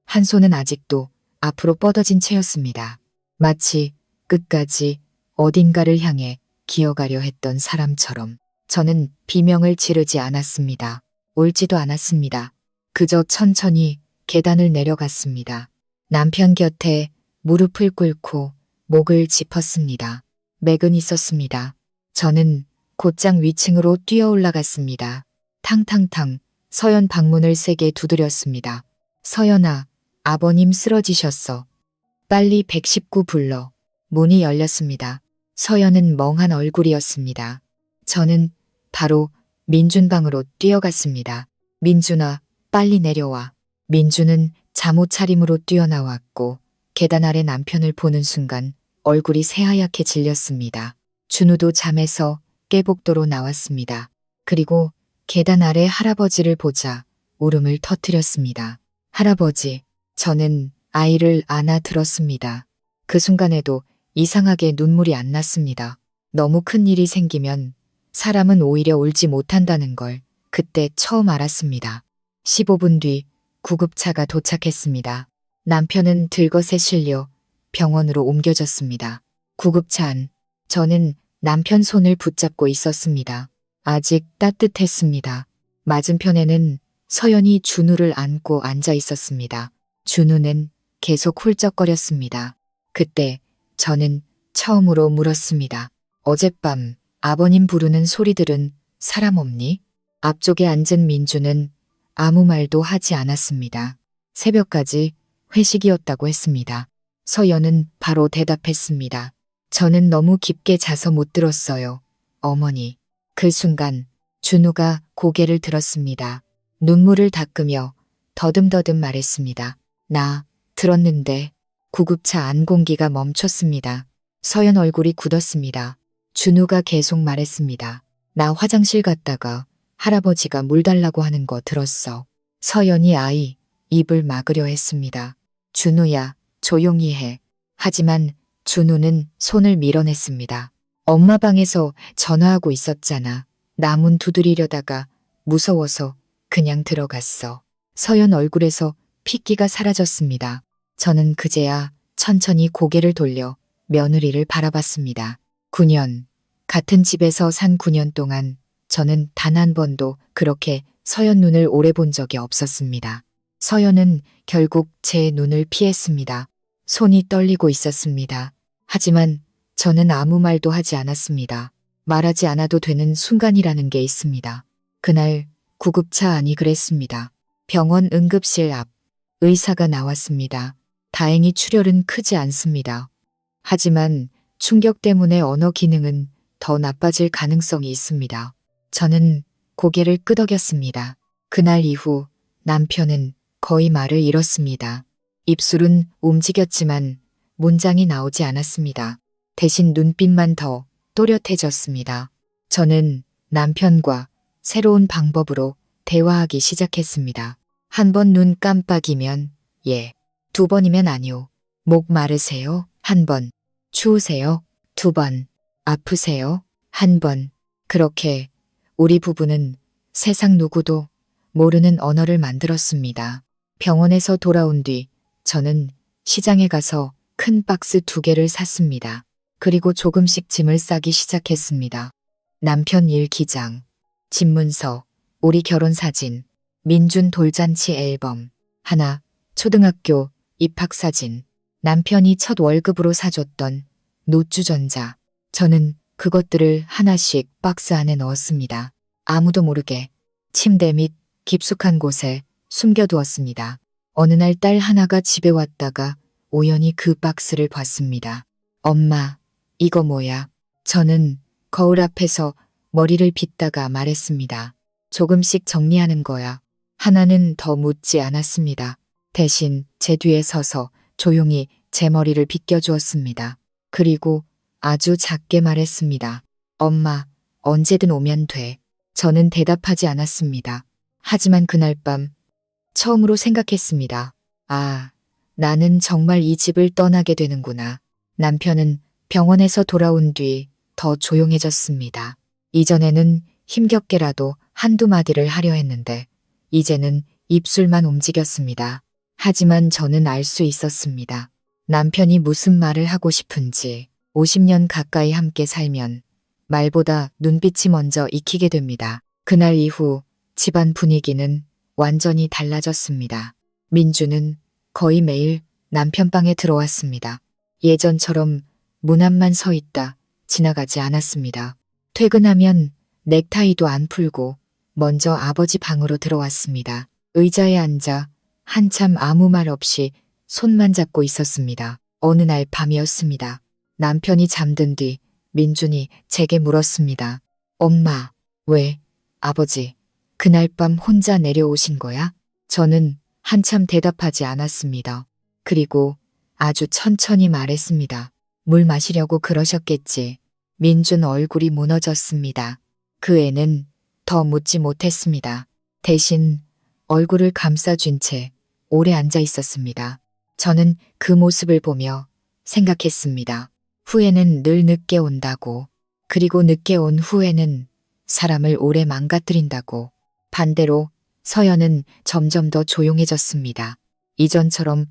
한 손은 아직도 앞으로 뻗어진 채였습니다. 마치 끝까지 어딘가를 향해 기어가려 했던 사람처럼. 저는 비명을 지르지 않았습니다. 울지도 않았습니다. 그저 천천히 계단을 내려갔습니다. 남편 곁에 무릎을 꿇고 목을 짚었습니다. 맥은 있었습니다. 저는 곧장 위층으로 뛰어 올라갔습니다. 탕탕탕 서연 방문을 세게 두드렸습니다. 서연아, 아버님 쓰러지셨어. 빨리 119 불러. 문이 열렸습니다. 서연은 멍한 얼굴이었습니다. 저는 바로 민준 방으로 뛰어갔습니다. 민준아, 빨리 내려와. 민준은 잠옷 차림으로 뛰어나왔고 계단 아래 남편을 보는 순간 얼굴이 새하얗게 질렸습니다. 준우도 잠에서 깨복도로 나왔습니다. 그리고 계단 아래 할아버지를 보자 울음을 터뜨렸습니다. 할아버지, 저는 아이를 안아 들었습니다. 그 순간에도 이상하게 눈물이 안 났습니다. 너무 큰 일이 생기면 사람은 오히려 울지 못한다는 걸 그때 처음 알았습니다. 15분 뒤 구급차가 도착했습니다. 남편은 들것에 실려 병원으로 옮겨졌습니다. 구급차 안, 저는 남편 손을 붙잡고 있었습니다. 아직 따뜻했습니다. 맞은편에는 서연이 준우를 안고 앉아 있었습니다. 준우는 계속 훌쩍거렸습니다. 그때 저는 처음으로 물었습니다. 어젯밤 아버님 부르는 소리들은 사람 없니? 앞쪽에 앉은 민주는 아무 말도 하지 않았습니다. 새벽까지 회식이었다고 했습니다. 서연은 바로 대답했습니다. 저는 너무 깊게 자서 못 들었어요. 어머니. 그 순간 준우가 고개를 들었습니다. 눈물을 닦으며 더듬더듬 말했습니다. 나 들었는데. 구급차 안 공기가 멈췄습니다. 서연 얼굴이 굳었습니다. 준우가 계속 말했습니다. 나 화장실 갔다가 할아버지가 물 달라고 하는 거 들었어. 서연이 아이 입을 막으려 했습니다. 준우야, 조용히 해. 하지만 준우는 손을 밀어냈습니다. 엄마 방에서 전화하고 있었잖아. 나 문 두드리려다가 무서워서 그냥 들어갔어. 서연 얼굴에서 핏기가 사라졌습니다. 저는 그제야 천천히 고개를 돌려 며느리를 바라봤습니다. 9년, 같은 집에서 산 9년 동안 저는 단 한 번도 그렇게 서연 눈을 오래 본 적이 없었습니다. 서연은 결국 제 눈을 피했습니다. 손이 떨리고 있었습니다. 하지만 저는 아무 말도 하지 않았습니다. 말하지 않아도 되는 순간이라는 게 있습니다. 그날 구급차 안이 그랬습니다. 병원 응급실 앞 의사가 나왔습니다. 다행히 출혈은 크지 않습니다. 하지만 충격 때문에 언어 기능은 더 나빠질 가능성이 있습니다. 저는 고개를 끄덕였습니다. 그날 이후 남편은 거의 말을 잃었습니다. 입술은 움직였지만 문장이 나오지 않았습니다. 대신 눈빛만 더 또렷해졌습니다. 저는 남편과 새로운 방법으로 대화하기 시작했습니다. 한 번 눈 깜빡이면 예, 두 번이면 아니요. 목 마르세요? 한 번. 추우세요? 두 번. 아프세요? 한 번. 그렇게 우리 부부는 세상 누구도 모르는 언어를 만들었습니다. 병원에서 돌아온 뒤 저는 시장에 가서 큰 박스 2개를 샀습니다. 그리고 조금씩 짐을 싸기 시작했습니다. 남편 일기장, 집문서, 우리 결혼 사진, 민준 돌잔치 앨범, 하나, 초등학교 입학사진, 남편이 첫 월급으로 사줬던 노트전자. 저는 그것들을 하나씩 박스 안에 넣었습니다. 아무도 모르게 침대 밑 깊숙한 곳에 숨겨두었습니다. 어느 날 딸 하나가 집에 왔다가 우연히 그 박스를 봤습니다. 엄마, 이거 뭐야? 저는 거울 앞에서 머리를 빗다가 말했습니다. 조금씩 정리하는 거야. 하나는 더 묻지 않았습니다. 대신 제 뒤에 서서 조용히 제 머리를 빗겨주었습니다. 그리고 아주 작게 말했습니다. 엄마, 언제든 오면 돼. 저는 대답하지 않았습니다. 하지만 그날 밤 처음으로 생각했습니다. 아, 나는 정말 이 집을 떠나게 되는구나. 남편은 병원에서 돌아온 뒤 더 조용해졌습니다. 이전에는 힘겹게라도 한두 마디를 하려 했는데 이제는 입술만 움직였습니다. 하지만 저는 알 수 있었습니다. 남편이 무슨 말을 하고 싶은지. 50년 가까이 함께 살면 말보다 눈빛이 먼저 익히게 됩니다. 그날 이후 집안 분위기는 완전히 달라졌습니다. 민주는 거의 매일 남편 방에 들어왔습니다. 예전처럼 문 앞만 서 있다 지나가지 않았습니다. 퇴근하면 넥타이도 안 풀고 먼저 아버지 방으로 들어왔습니다. 의자에 앉아 한참 아무 말 없이 손만 잡고 있었습니다. 어느 날 밤이었습니다. 남편이 잠든 뒤 민준이 제게 물었습니다. 엄마, 왜, 아버지, 그날 밤 혼자 내려오신 거야? 저는 한참 대답하지 않았습니다. 그리고 아주 천천히 말했습니다. 물 마시려고 그러셨겠지. 민준 얼굴이 무너졌습니다. 그 애는 더 묻지 못했습니다. 대신 얼굴을 감싸준 채 오래 앉아 있었습니다. 저는 그 모습을 보며 생각했습니다. 후회는 늘 늦게 온다고. 그리고 늦게 온 후회는 사람을 오래 망가뜨린다고. 반대로 서연은 점점 더 조용해졌습니다. 이전처럼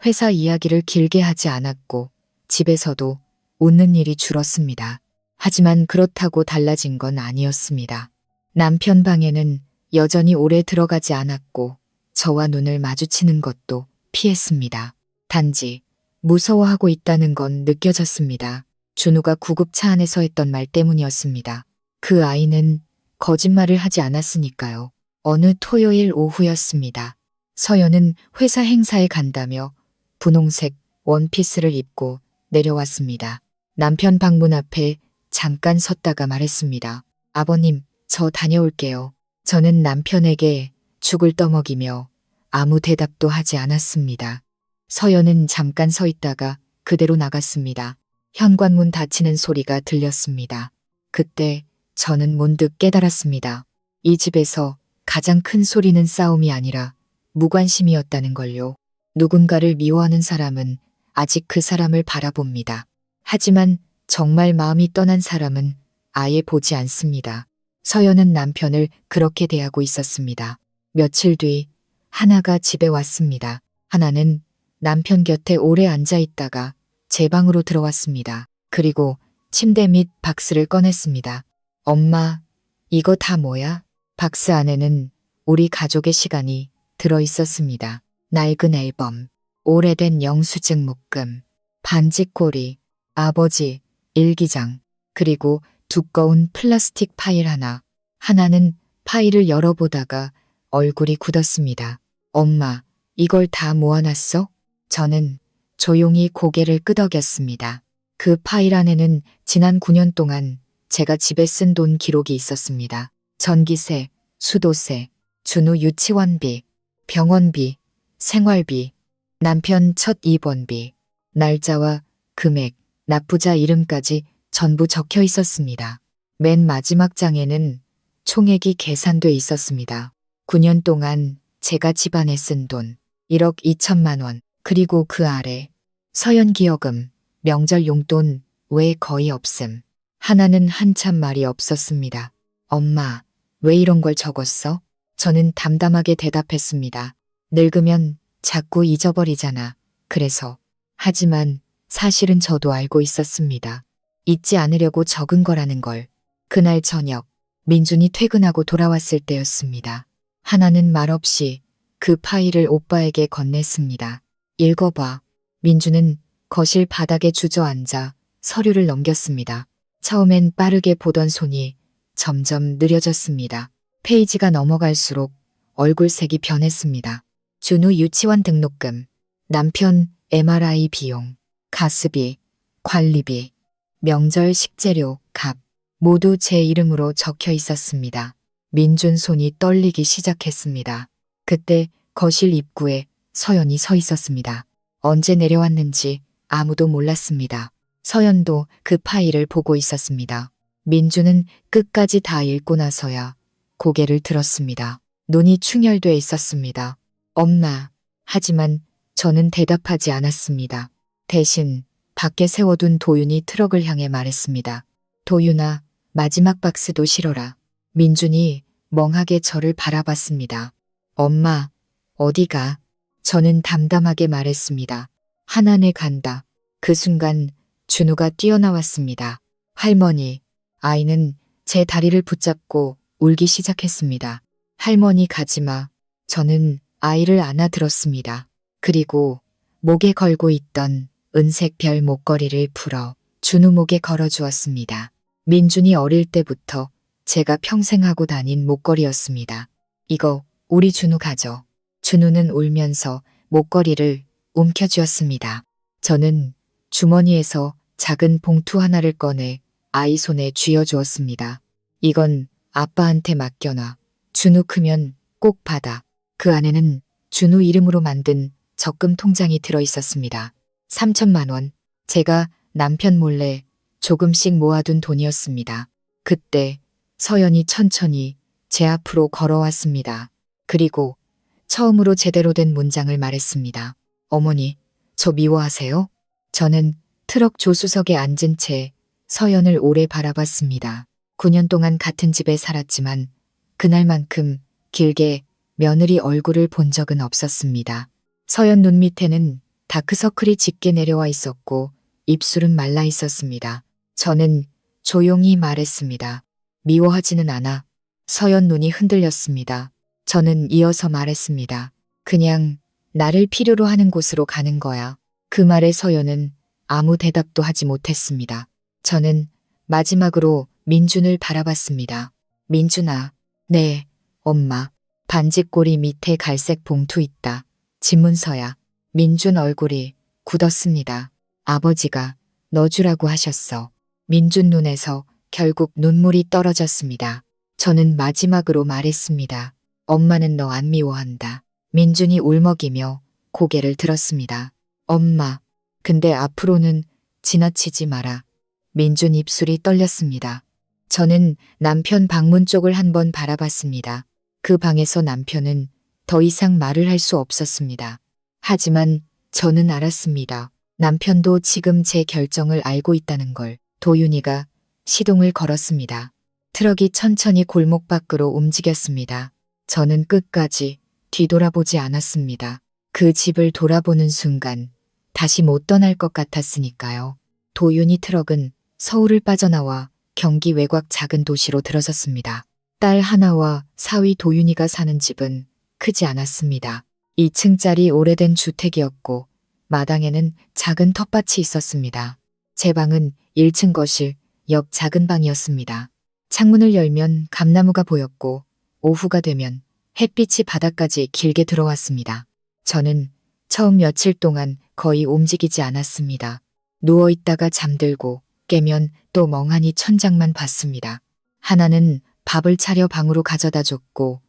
회사 이야기를 길게 하지 않았고 집에서도 웃는 일이 줄었습니다. 하지만 그렇다고 달라진 건 아니었습니다. 남편 방에는 여전히 오래 들어가지 않았고 저와 눈을 마주치는 것도 피했습니다. 단지 무서워하고 있다는 건 느껴졌습니다. 준우가 구급차 안에서 했던 말 때문이었습니다. 그 아이는 거짓말을 하지 않았으니까요. 어느 토요일 오후였습니다. 서연은 회사 행사에 간다며 분홍색 원피스를 입고 내려왔습니다. 남편 방문 앞에 잠깐 섰다가 말했습니다. 아버님, 저 다녀올게요. 저는 남편에게 죽을 떠먹이며 아무 대답도 하지 않았습니다. 서연은 잠깐 서 있다가 그대로 나갔습니다. 현관문 닫히는 소리가 들렸습니다. 그때 저는 문득 깨달았습니다. 이 집에서 가장 큰 소리는 싸움이 아니라 무관심이었다는 걸요. 누군가를 미워하는 사람은 아직 그 사람을 바라봅니다. 하지만 정말 마음이 떠난 사람은 아예 보지 않습니다. 서연은 남편을 그렇게 대하고 있었습니다. 며칠 뒤 하나가 집에 왔습니다. 하나는 남편 곁에 오래 앉아 있다가 제 방으로 들어왔습니다. 그리고 침대 밑 박스를 꺼냈습니다. 엄마, 이거 다 뭐야? 박스 안에는 우리 가족의 시간이 들어 있었습니다. 낡은 앨범, 오래된 영수증 묶음, 반지꼬리, 아버지, 일기장, 그리고 두꺼운 플라스틱 파일 하나. 하나는 파일을 열어보다가 얼굴이 굳었습니다. 엄마, 이걸 다 모아놨어? 저는 조용히 고개를 끄덕였습니다. 그 파일 안에는 지난 9년 동안 제가 집에 쓴 돈 기록이 있었습니다. 전기세, 수도세, 준우 유치원비, 병원비, 생활비, 남편 첫 입원비, 날짜와 금액, 납부자 이름까지 전부 적혀 있었습니다. 맨 마지막 장에는 총액이 계산돼 있었습니다. 9년 동안 제가 집안에 쓴 돈 1억 2천만 원, 그리고 그 아래 서연 기여금, 명절 용돈 외에 거의 없음. 하나는 한참 말이 없었습니다. 엄마, 왜 이런 걸 적었어? 저는 담담하게 대답했습니다. 늙으면 자꾸 잊어버리잖아. 그래서. 하지만 사실은 저도 알고 있었습니다. 잊지 않으려고 적은 거라는 걸. 그날 저녁, 민준이 퇴근하고 돌아왔을 때였습니다. 하나는 말없이 그 파일을 오빠에게 건넸습니다. 읽어봐. 민준은 거실 바닥에 주저앉아 서류를 넘겼습니다. 처음엔 빠르게 보던 손이 점점 느려졌습니다. 페이지가 넘어갈수록 얼굴색이 변했습니다. 준우 유치원 등록금, 남편 MRI 비용, 가스비, 관리비, 명절 식재료, 값, 모두 제 이름으로 적혀 있었습니다. 민준 손이 떨리기 시작했습니다. 그때 거실 입구에 서연이 서 있었습니다. 언제 내려왔는지 아무도 몰랐습니다. 서연도 그 파일을 보고 있었습니다. 민준은 끝까지 다 읽고 나서야 고개를 들었습니다. 눈이 충혈돼 있었습니다. 엄마. 하지만 저는 대답하지 않았습니다. 대신 밖에 세워둔 도윤이 트럭을 향해 말했습니다. 도윤아, 마지막 박스도 실어라. 민준이 멍하게 저를 바라봤습니다. 엄마, 어디가? 저는 담담하게 말했습니다. 하나네 간다. 그 순간 준우가 뛰어나왔습니다. 할머니, 아이는 제 다리를 붙잡고 울기 시작했습니다. 할머니 가지마. 저는 아이를 안아들었습니다. 그리고 목에 걸고 있던 은색 별 목걸이를 풀어 준우 목에 걸어주었습니다. 민준이 어릴 때부터 제가 평생 하고 다닌 목걸이였습니다. 이거 우리 준우 가져. 준우는 울면서 목걸이를 움켜쥐었습니다. 저는 주머니에서 작은 봉투 하나를 꺼내 아이 손에 쥐어주었습니다. 이건 아빠한테 맡겨놔. 준우 크면 꼭 받아. 그 안에는 준우 이름으로 만든 적금 통장이 들어 있었습니다. 3천만 원. 제가 남편 몰래 조금씩 모아둔 돈이었습니다. 그때 서연이 천천히 제 앞으로 걸어왔습니다. 그리고 처음으로 제대로 된 문장을 말했습니다. 어머니, 저 미워하세요? 저는 트럭 조수석에 앉은 채 서연을 오래 바라봤습니다. 9년 동안 같은 집에 살았지만 그날만큼 길게 며느리 얼굴을 본 적은 없었습니다. 서연 눈 밑에는 다크서클이 짙게 내려와 있었고 입술은 말라 있었습니다. 저는 조용히 말했습니다. 미워하지는 않아. 서연 눈이 흔들렸습니다. 저는 이어서 말했습니다. 그냥 나를 필요로 하는 곳으로 가는 거야. 그 말에 서연은 아무 대답도 하지 못했습니다. 저는 마지막으로 민준을 바라봤습니다. 민준아. 네, 엄마. 반지꼬리 밑에 갈색 봉투 있다. 집문서야. 민준 얼굴이 굳었습니다. 아버지가 넣어주라고 하셨어. 민준 눈에서 결국 눈물이 떨어졌습니다. 저는 마지막으로 말했습니다. 엄마는 너 안 미워한다. 민준이 울먹이며 고개를 들었습니다. 엄마, 근데 앞으로는 지나치지 마라. 민준 입술이 떨렸습니다. 저는 남편 방문 쪽을 한번 바라봤습니다. 그 방에서 남편은 더 이상 말을 할 수 없었습니다. 하지만 저는 알았습니다. 남편도 지금 제 결정을 알고 있다는 걸. 도윤이가 시동을 걸었습니다. 트럭이 천천히 골목 밖으로 움직였습니다. 저는 끝까지 뒤돌아보지 않았습니다. 그 집을 돌아보는 순간 다시 못 떠날 것 같았으니까요. 도윤이 트럭은 서울을 빠져나와 경기 외곽 작은 도시로 들어섰습니다. 딸 하나와 사위 도윤이가 사는 집은 크지 않았습니다. 2층짜리 오래된 주택이었고 마당에는 작은 텃밭이 있었습니다. 제 방은 1층 거실, 옆 작은 방이었습니다. 창문을 열면 감나무가 보였고 오후가 되면 햇빛이 바닥까지 길게 들어왔습니다. 저는 처음 며칠 동안 거의 움직이지 않았습니다. 누워있다가 잠들고 깨면 또 멍하니 천장만 봤습니다. 하나는 밥을 차려 방으로 가져다 줬고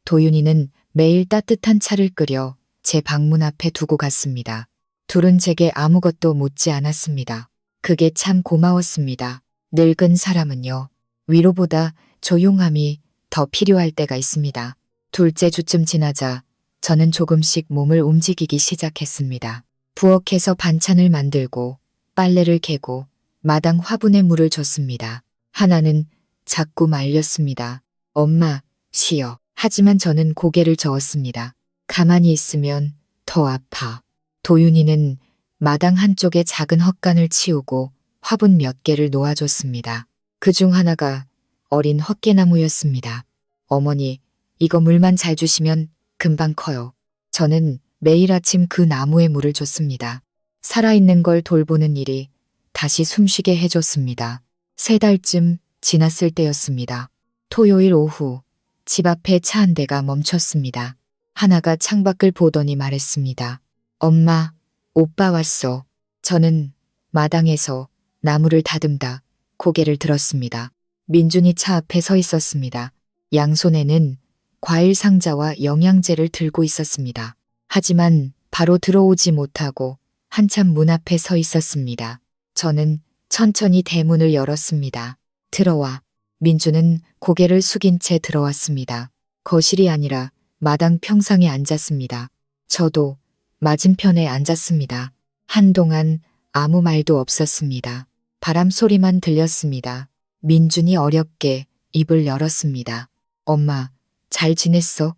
도윤이는 매일 따뜻한 차를 끓여 제 방문 앞에 두고 갔습니다. 둘은 제게 아무것도 묻지 않았습니다. 그게 참 고마웠습니다. 늙은 사람은요, 위로보다 조용함이 더 필요할 때가 있습니다. 둘째 주쯤 지나자 저는 조금씩 몸을 움직이기 시작했습니다. 부엌에서 반찬을 만들고 빨래를 개고 마당 화분에 물을 줬습니다. 하나는 자꾸 말렸습니다. 엄마, 쉬어. 하지만 저는 고개를 저었습니다. 가만히 있으면 더 아파. 도윤이는 마당 한쪽에 작은 헛간을 치우고 화분 몇 개를 놓아줬습니다. 그중 하나가 어린 헛개나무였습니다. 어머니, 이거 물만 잘 주시면 금방 커요. 저는 매일 아침 그 나무에 물을 줬습니다. 살아있는 걸 돌보는 일이 다시 숨쉬게 해줬습니다. 3달쯤 지났을 때였습니다. 토요일 오후 집 앞에 차 한 대가 멈췄습니다. 하나가 창밖을 보더니 말했습니다. 엄마, 오빠 왔어. 저는 마당에서 나무를 다듬다 고개를 들었습니다. 민준이 차 앞에 서 있었습니다. 양손에는 과일 상자와 영양제를 들고 있었습니다. 하지만 바로 들어오지 못하고 한참 문 앞에 서 있었습니다. 저는 천천히 대문을 열었습니다. 들어와. 민주는 고개를 숙인 채 들어왔습니다. 거실이 아니라 마당 평상에 앉았습니다. 저도 맞은편에 앉았습니다. 한동안 아무 말도 없었습니다. 바람 소리만 들렸습니다. 민준이 어렵게 입을 열었습니다. 엄마, 잘 지냈어?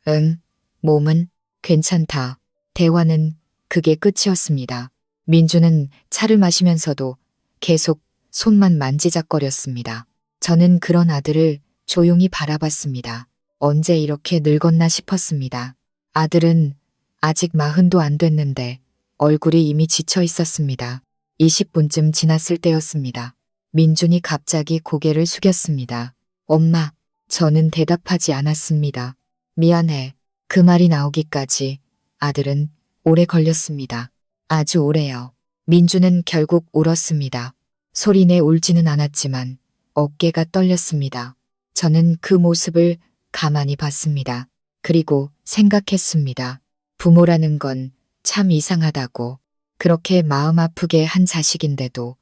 응. 몸은? 괜찮다. 대화는 그게 끝이었습니다. 민주는 차를 마시면서도 계속 손만 만지작거렸습니다. 저는 그런 아들을 조용히 바라봤습니다. 언제 이렇게 늙었나 싶었습니다. 아들은 아직 40도 안 됐는데 얼굴이 이미 지쳐 있었습니다. 20분쯤 지났을 때였습니다. 민준이 갑자기 고개를 숙였습니다. 엄마, 저는 대답하지 않았습니다. 미안해. 그 말이 나오기까지 아들은 오래 걸렸습니다. 아주 오래요. 민주는 결국 울었습니다. 소리내 울지는 않았지만 어깨가 떨렸습니다. 저는 그 모습을 가만히 봤습니다. 그리고 생각했습니다. 부모라는 건 참 이상하다고. 그렇게 마음 아프게 한 자식인데도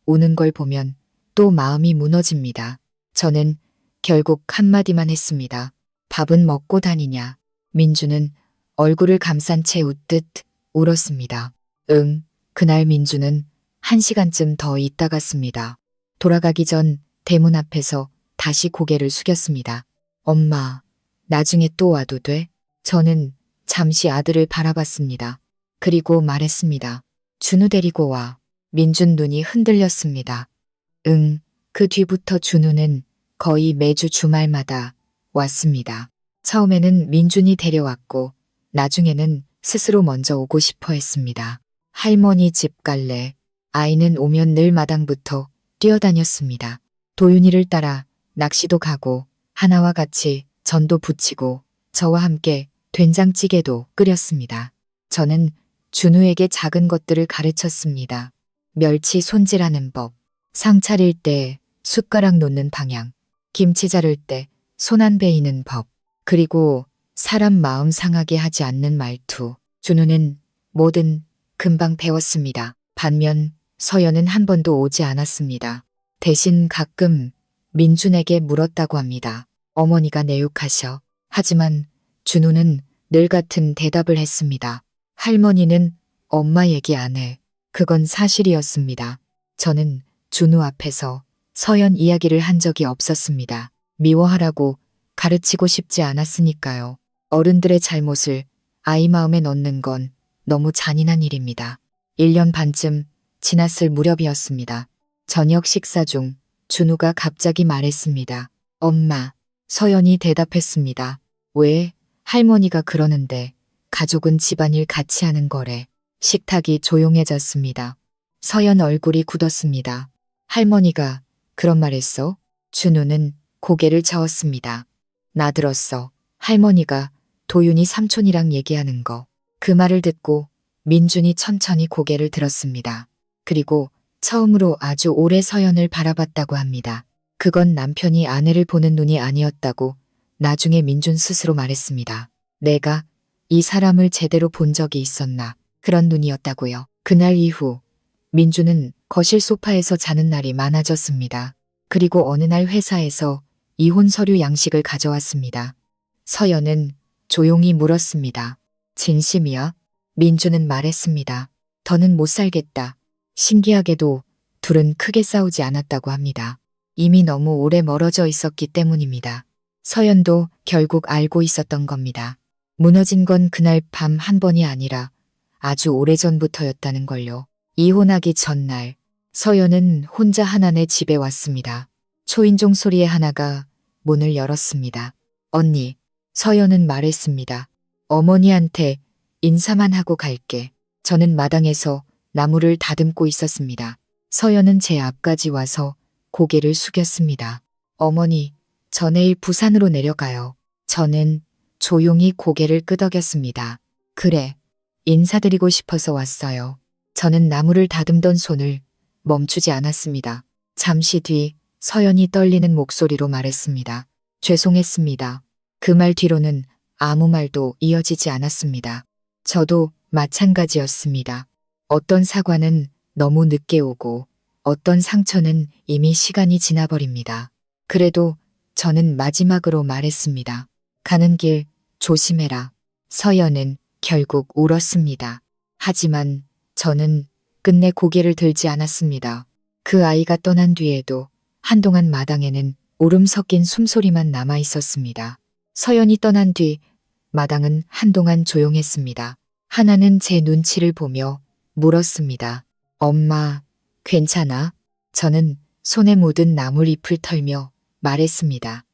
우는 걸 보면 또 마음이 무너집니다. 저는 결국 한마디만 했습니다. 밥은 먹고 다니냐. 민주는 얼굴을 감싼 채 웃듯 울었습니다. 응, 그날 민주는 1시간쯤 더 있다 갔습니다. 돌아가기 전 대문 앞에서 다시 고개를 숙였습니다. 엄마, 나중에 또 와도 돼? 저는 잠시 아들을 바라봤습니다. 그리고 말했습니다. 준우 데리고 와. 민준 눈이 흔들렸습니다. 응, 그 뒤부터 준우는 거의 매주 주말마다 왔습니다. 처음에는 민준이 데려왔고 나중에는 스스로 먼저 오고 싶어 했습니다. 할머니 집 갈래. 아이는 오면 늘 마당부터 뛰어다녔습니다. 도윤이를 따라 낚시도 가고 하나와 같이 전도 부치고 저와 함께 된장찌개도 끓였습니다. 저는 준우에게 작은 것들을 가르쳤습니다. 멸치 손질하는 법, 상 차릴 때 숟가락 놓는 방향, 김치 자를 때 손 안 베이는 법, 그리고 사람 마음 상하게 하지 않는 말투. 준우는 뭐든 금방 배웠습니다. 반면 서연은 한 번도 오지 않았습니다. 대신 가끔 민준에게 물었다고 합니다. 어머니가 내육하셔. 하지만 준우는 늘 같은 대답을 했습니다. 할머니는 엄마 얘기 안 해. 그건 사실이었습니다. 저는 준우 앞에서 서연 이야기를 한 적이 없었습니다. 미워하라고 가르치고 싶지 않았으니까요. 어른들의 잘못을 아이 마음에 넣는 건 너무 잔인한 일입니다. 1년 반쯤 지났을 무렵이었습니다. 저녁 식사 중 준우가 갑자기 말했습니다. 엄마, 서연이 대답했습니다. 왜? 할머니가 그러는데 가족은 집안일 같이 하는 거래. 식탁이 조용해졌습니다. 서연 얼굴이 굳었습니다. 할머니가 그런 말 했어? 준우는 고개를 저었습니다. 나 들었어. 할머니가 도윤이 삼촌이랑 얘기하는 거. 그 말을 듣고 민준이 천천히 고개를 들었습니다. 그리고 처음으로 아주 오래 서연을 바라봤다고 합니다. 그건 남편이 아내를 보는 눈이 아니었다고 나중에 민준 스스로 말했습니다. 내가 이 사람을 제대로 본 적이 있었나. 그런 눈이었다고요. 그날 이후 민준은 거실 소파에서 자는 날이 많아졌습니다. 그리고 어느 날 회사에서 이혼 서류 양식을 가져왔습니다. 서연은 조용히 물었습니다. 진심이야? 민준은 말했습니다. 더는 못 살겠다. 신기하게도 둘은 크게 싸우지 않았다고 합니다. 이미 너무 오래 멀어져 있었기 때문입니다. 서연도 결국 알고 있었던 겁니다. 무너진 건 그날 밤 한 번이 아니라 아주 오래전부터였다는 걸요. 이혼하기 전날 서연은 혼자 하나네 집에 왔습니다. 초인종 소리에 하나가 문을 열었습니다. 언니, 서연은 말했습니다. 어머니한테 인사만 하고 갈게. 저는 마당에서 나무를 다듬고 있었습니다. 서연은 제 앞까지 와서 고개를 숙였습니다. 어머니, 저 내일 부산으로 내려가요. 저는 조용히 고개를 끄덕였습니다. 그래, 인사드리고 싶어서 왔어요. 저는 나무를 다듬던 손을 멈추지 않았습니다. 잠시 뒤 서연이 떨리는 목소리로 말했습니다. 죄송했습니다. 그 말 뒤로는 아무 말도 이어지지 않았습니다. 저도 마찬가지였습니다. 어떤 사과는 너무 늦게 오고 어떤 상처는 이미 시간이 지나버립니다. 그래도 저는 마지막으로 말했습니다. 가는 길 조심해라. 서연은 결국 울었습니다. 하지만 저는 끝내 고개를 들지 않았습니다. 그 아이가 떠난 뒤에도 한동안 마당에는 울음 섞인 숨소리만 남아 있었습니다. 서연이 떠난 뒤 마당은 한동안 조용했습니다. 하나는 제 눈치를 보며 물었습니다. 엄마, 괜찮아? 저는 손에 묻은 나물잎을 털며 말했습니다.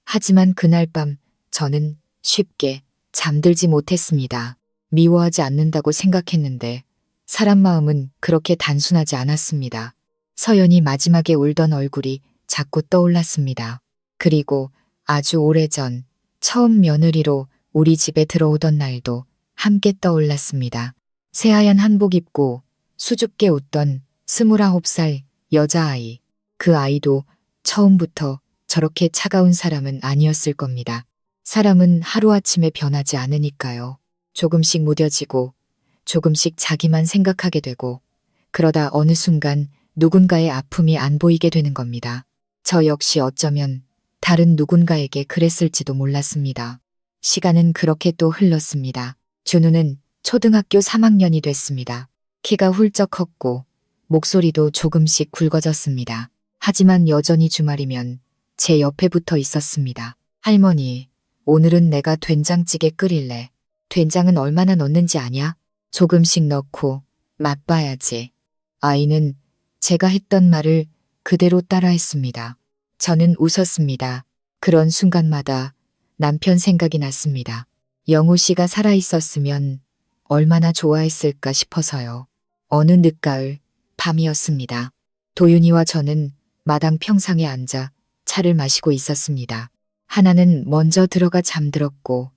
하지만 그날 밤 저는 쉽게 잠들지 못했습니다. 미워하지 않는다고 생각했는데 사람 마음은 그렇게 단순하지 않았습니다. 서연이 마지막에 울던 얼굴이 자꾸 떠올랐습니다. 그리고 아주 오래전 처음 며느리로 우리 집에 들어오던 날도 함께 떠올랐습니다. 새하얀 한복 입고 수줍게 웃던 29살 여자아이. 그 아이도 처음부터 저렇게 차가운 사람은 아니었을 겁니다. 사람은 하루아침에 변하지 않으니까요. 조금씩 무뎌지고 조금씩 자기만 생각하게 되고 그러다 어느 순간 누군가의 아픔이 안 보이게 되는 겁니다. 저 역시 어쩌면 다른 누군가에게 그랬을지도 몰랐습니다. 시간은 그렇게 또 흘렀습니다. 준우는 초등학교 3학년이 됐습니다. 키가 훌쩍 컸고 목소리도 조금씩 굵어졌습니다. 하지만 여전히 주말이면 제 옆에 붙어 있었습니다. 할머니, 오늘은 내가 된장찌개 끓일래. 된장은 얼마나 넣는지 아냐? 조금씩 넣고 맛봐야지. 아이는 제가 했던 말을 그대로 따라했습니다. 저는 웃었습니다. 그런 순간마다 남편 생각이 났습니다. 영우 씨가 살아있었으면 얼마나 좋아했을까 싶어서요. 어느 늦가을 밤이었습니다. 도윤이와 저는 마당 평상에 앉아 차를 마시고 있었습니다. 하나는 먼저 들어가 잠들었고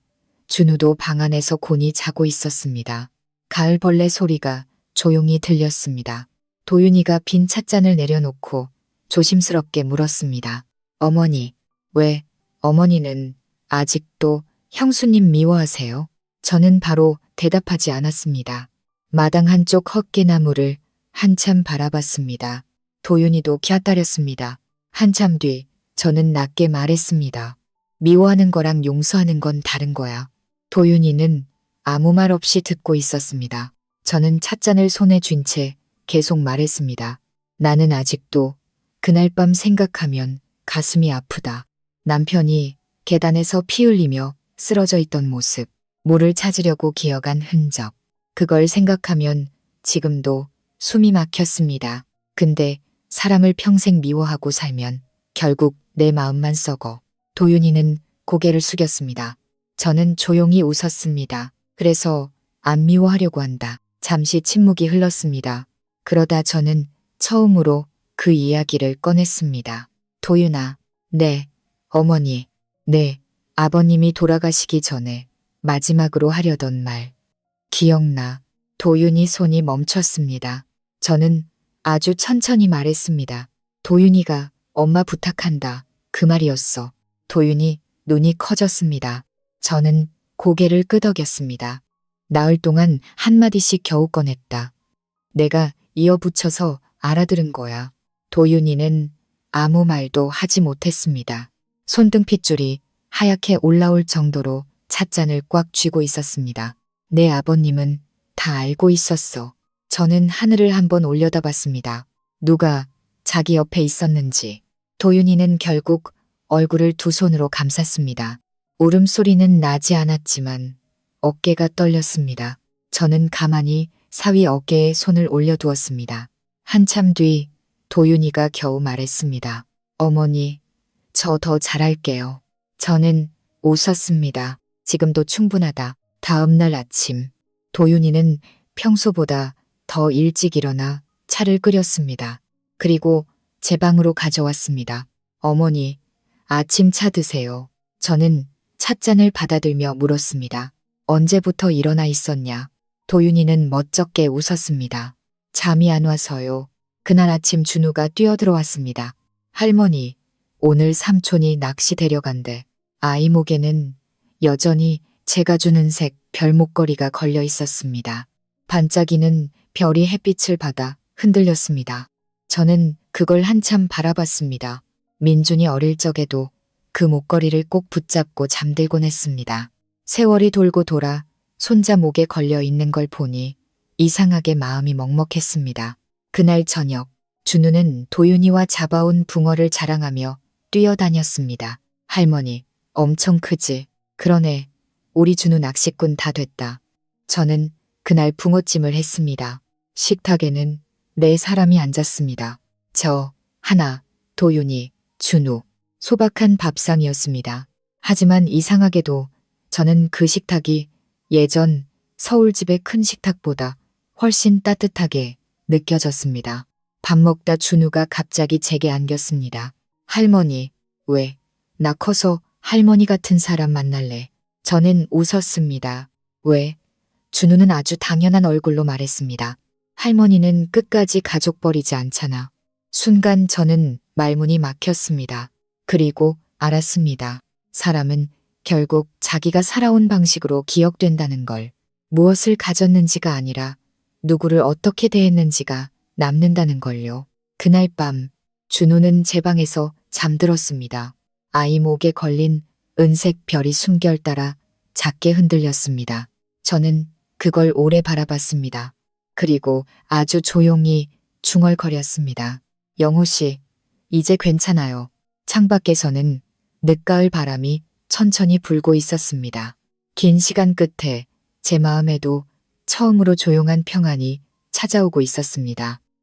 준우도 방 안에서 곤히 자고 있었습니다. 가을벌레 소리가 조용히 들렸습니다. 도윤이가 빈 찻잔을 내려놓고 조심스럽게 물었습니다. 어머니, 왜 어머니는 아직도 형수님 미워하세요? 저는 바로 대답하지 않았습니다. 마당 한쪽 헛개나무를 한참 바라봤습니다. 도윤이도 갸따렸습니다. 한참 뒤 저는 낮게 말했습니다. 미워하는 거랑 용서하는 건 다른 거야. 도윤이는 아무 말 없이 듣고 있었습니다. 저는 찻잔을 손에 쥔 채 계속 말했습니다. 나는 아직도 그날 밤 생각하면 가슴이 아프다. 남편이 계단에서 피 흘리며 쓰러져 있던 모습. 물을 찾으려고 기어간 흔적. 그걸 생각하면 지금도 숨이 막혔습니다. 근데 사람을 평생 미워하고 살면 결국 내 마음만 썩어. 도윤이는 고개를 숙였습니다. 저는 조용히 웃었습니다. 그래서 안 미워하려고 한다. 잠시 침묵이 흘렀습니다. 그러다 저는 처음으로 그 이야기를 꺼냈습니다. 도윤아, 네, 어머니, 네, 아버님이 돌아가시기 전에 마지막으로 하려던 말. 기억나. 도윤이 손이 멈췄습니다. 저는 아주 천천히 말했습니다. 도윤이가 엄마 부탁한다. 그 말이었어. 도윤이 눈이 커졌습니다. 저는 고개를 끄덕였습니다. 나흘 동안 한마디씩 겨우 꺼냈다. 내가 이어붙여서 알아들은 거야. 도윤이는 아무 말도 하지 못했습니다. 손등핏줄이 하얗게 올라올 정도로 찻잔을 꽉 쥐고 있었습니다. 내 아버님은 다 알고 있었어. 저는 하늘을 한번 올려다봤습니다. 누가 자기 옆에 있었는지. 도윤이는 결국 얼굴을 두 손으로 감쌌습니다. 울음소리는 나지 않았지만 어깨가 떨렸습니다. 저는 가만히 사위 어깨에 손을 올려두었습니다. 한참 뒤 도윤이가 겨우 말했습니다. 어머니, 저 더 잘할게요. 저는 웃었습니다. 지금도 충분하다. 다음 날 아침, 도윤이는 평소보다 더 일찍 일어나 차를 끓였습니다. 그리고 제 방으로 가져왔습니다. 어머니, 아침 차 드세요. 저는 찻잔을 받아들며 물었습니다. 언제부터 일어나 있었냐? 도윤이는 멋쩍게 웃었습니다. 잠이 안 와서요. 그날 아침 준우가 뛰어들어왔습니다. 할머니, 오늘 삼촌이 낚시 데려간대. 아이 목에는 여전히 제가 주는 색 별 목걸이가 걸려 있었습니다. 반짝이는 별이 햇빛을 받아 흔들렸습니다. 저는 그걸 한참 바라봤습니다. 민준이 어릴 적에도 그 목걸이를 꼭 붙잡고 잠들곤 했습니다. 세월이 돌고 돌아 손자 목에 걸려 있는 걸 보니 이상하게 마음이 먹먹했습니다. 그날 저녁, 준우는 도윤이와 잡아온 붕어를 자랑하며 뛰어다녔습니다. 할머니, 엄청 크지? 그러네. 우리 준우 낚시꾼 다 됐다. 저는 그날 붕어찜을 했습니다. 식탁에는 네 사람이 앉았습니다. 저, 하나, 도윤이, 준우. 소박한 밥상이었습니다. 하지만 이상하게도 저는 그 식탁이 예전 서울집의 큰 식탁보다 훨씬 따뜻하게 느껴졌습니다. 밥 먹다 준우가 갑자기 제게 안겼습니다. 할머니, 왜? 나 커서 할머니 같은 사람 만날래. 저는 웃었습니다. 왜? 준우는 아주 당연한 얼굴로 말했습니다. 할머니는 끝까지 가족 버리지 않잖아. 순간 저는 말문이 막혔습니다. 그리고 알았습니다. 사람은 결국 자기가 살아온 방식으로 기억된다는 걸. 무엇을 가졌는지가 아니라 누구를 어떻게 대했는지가 남는다는 걸요. 그날 밤 준우는 제 방에서 잠들었습니다. 아이 목에 걸린 은색 별이 숨결 따라 작게 흔들렸습니다. 저는 그걸 오래 바라봤습니다. 그리고 아주 조용히 중얼거렸습니다. 영호 씨, 이제 괜찮아요. 창밖에서는 늦가을 바람이 천천히 불고 있었습니다. 긴 시간 끝에 제 마음에도 처음으로 조용한 평안이 찾아오고 있었습니다.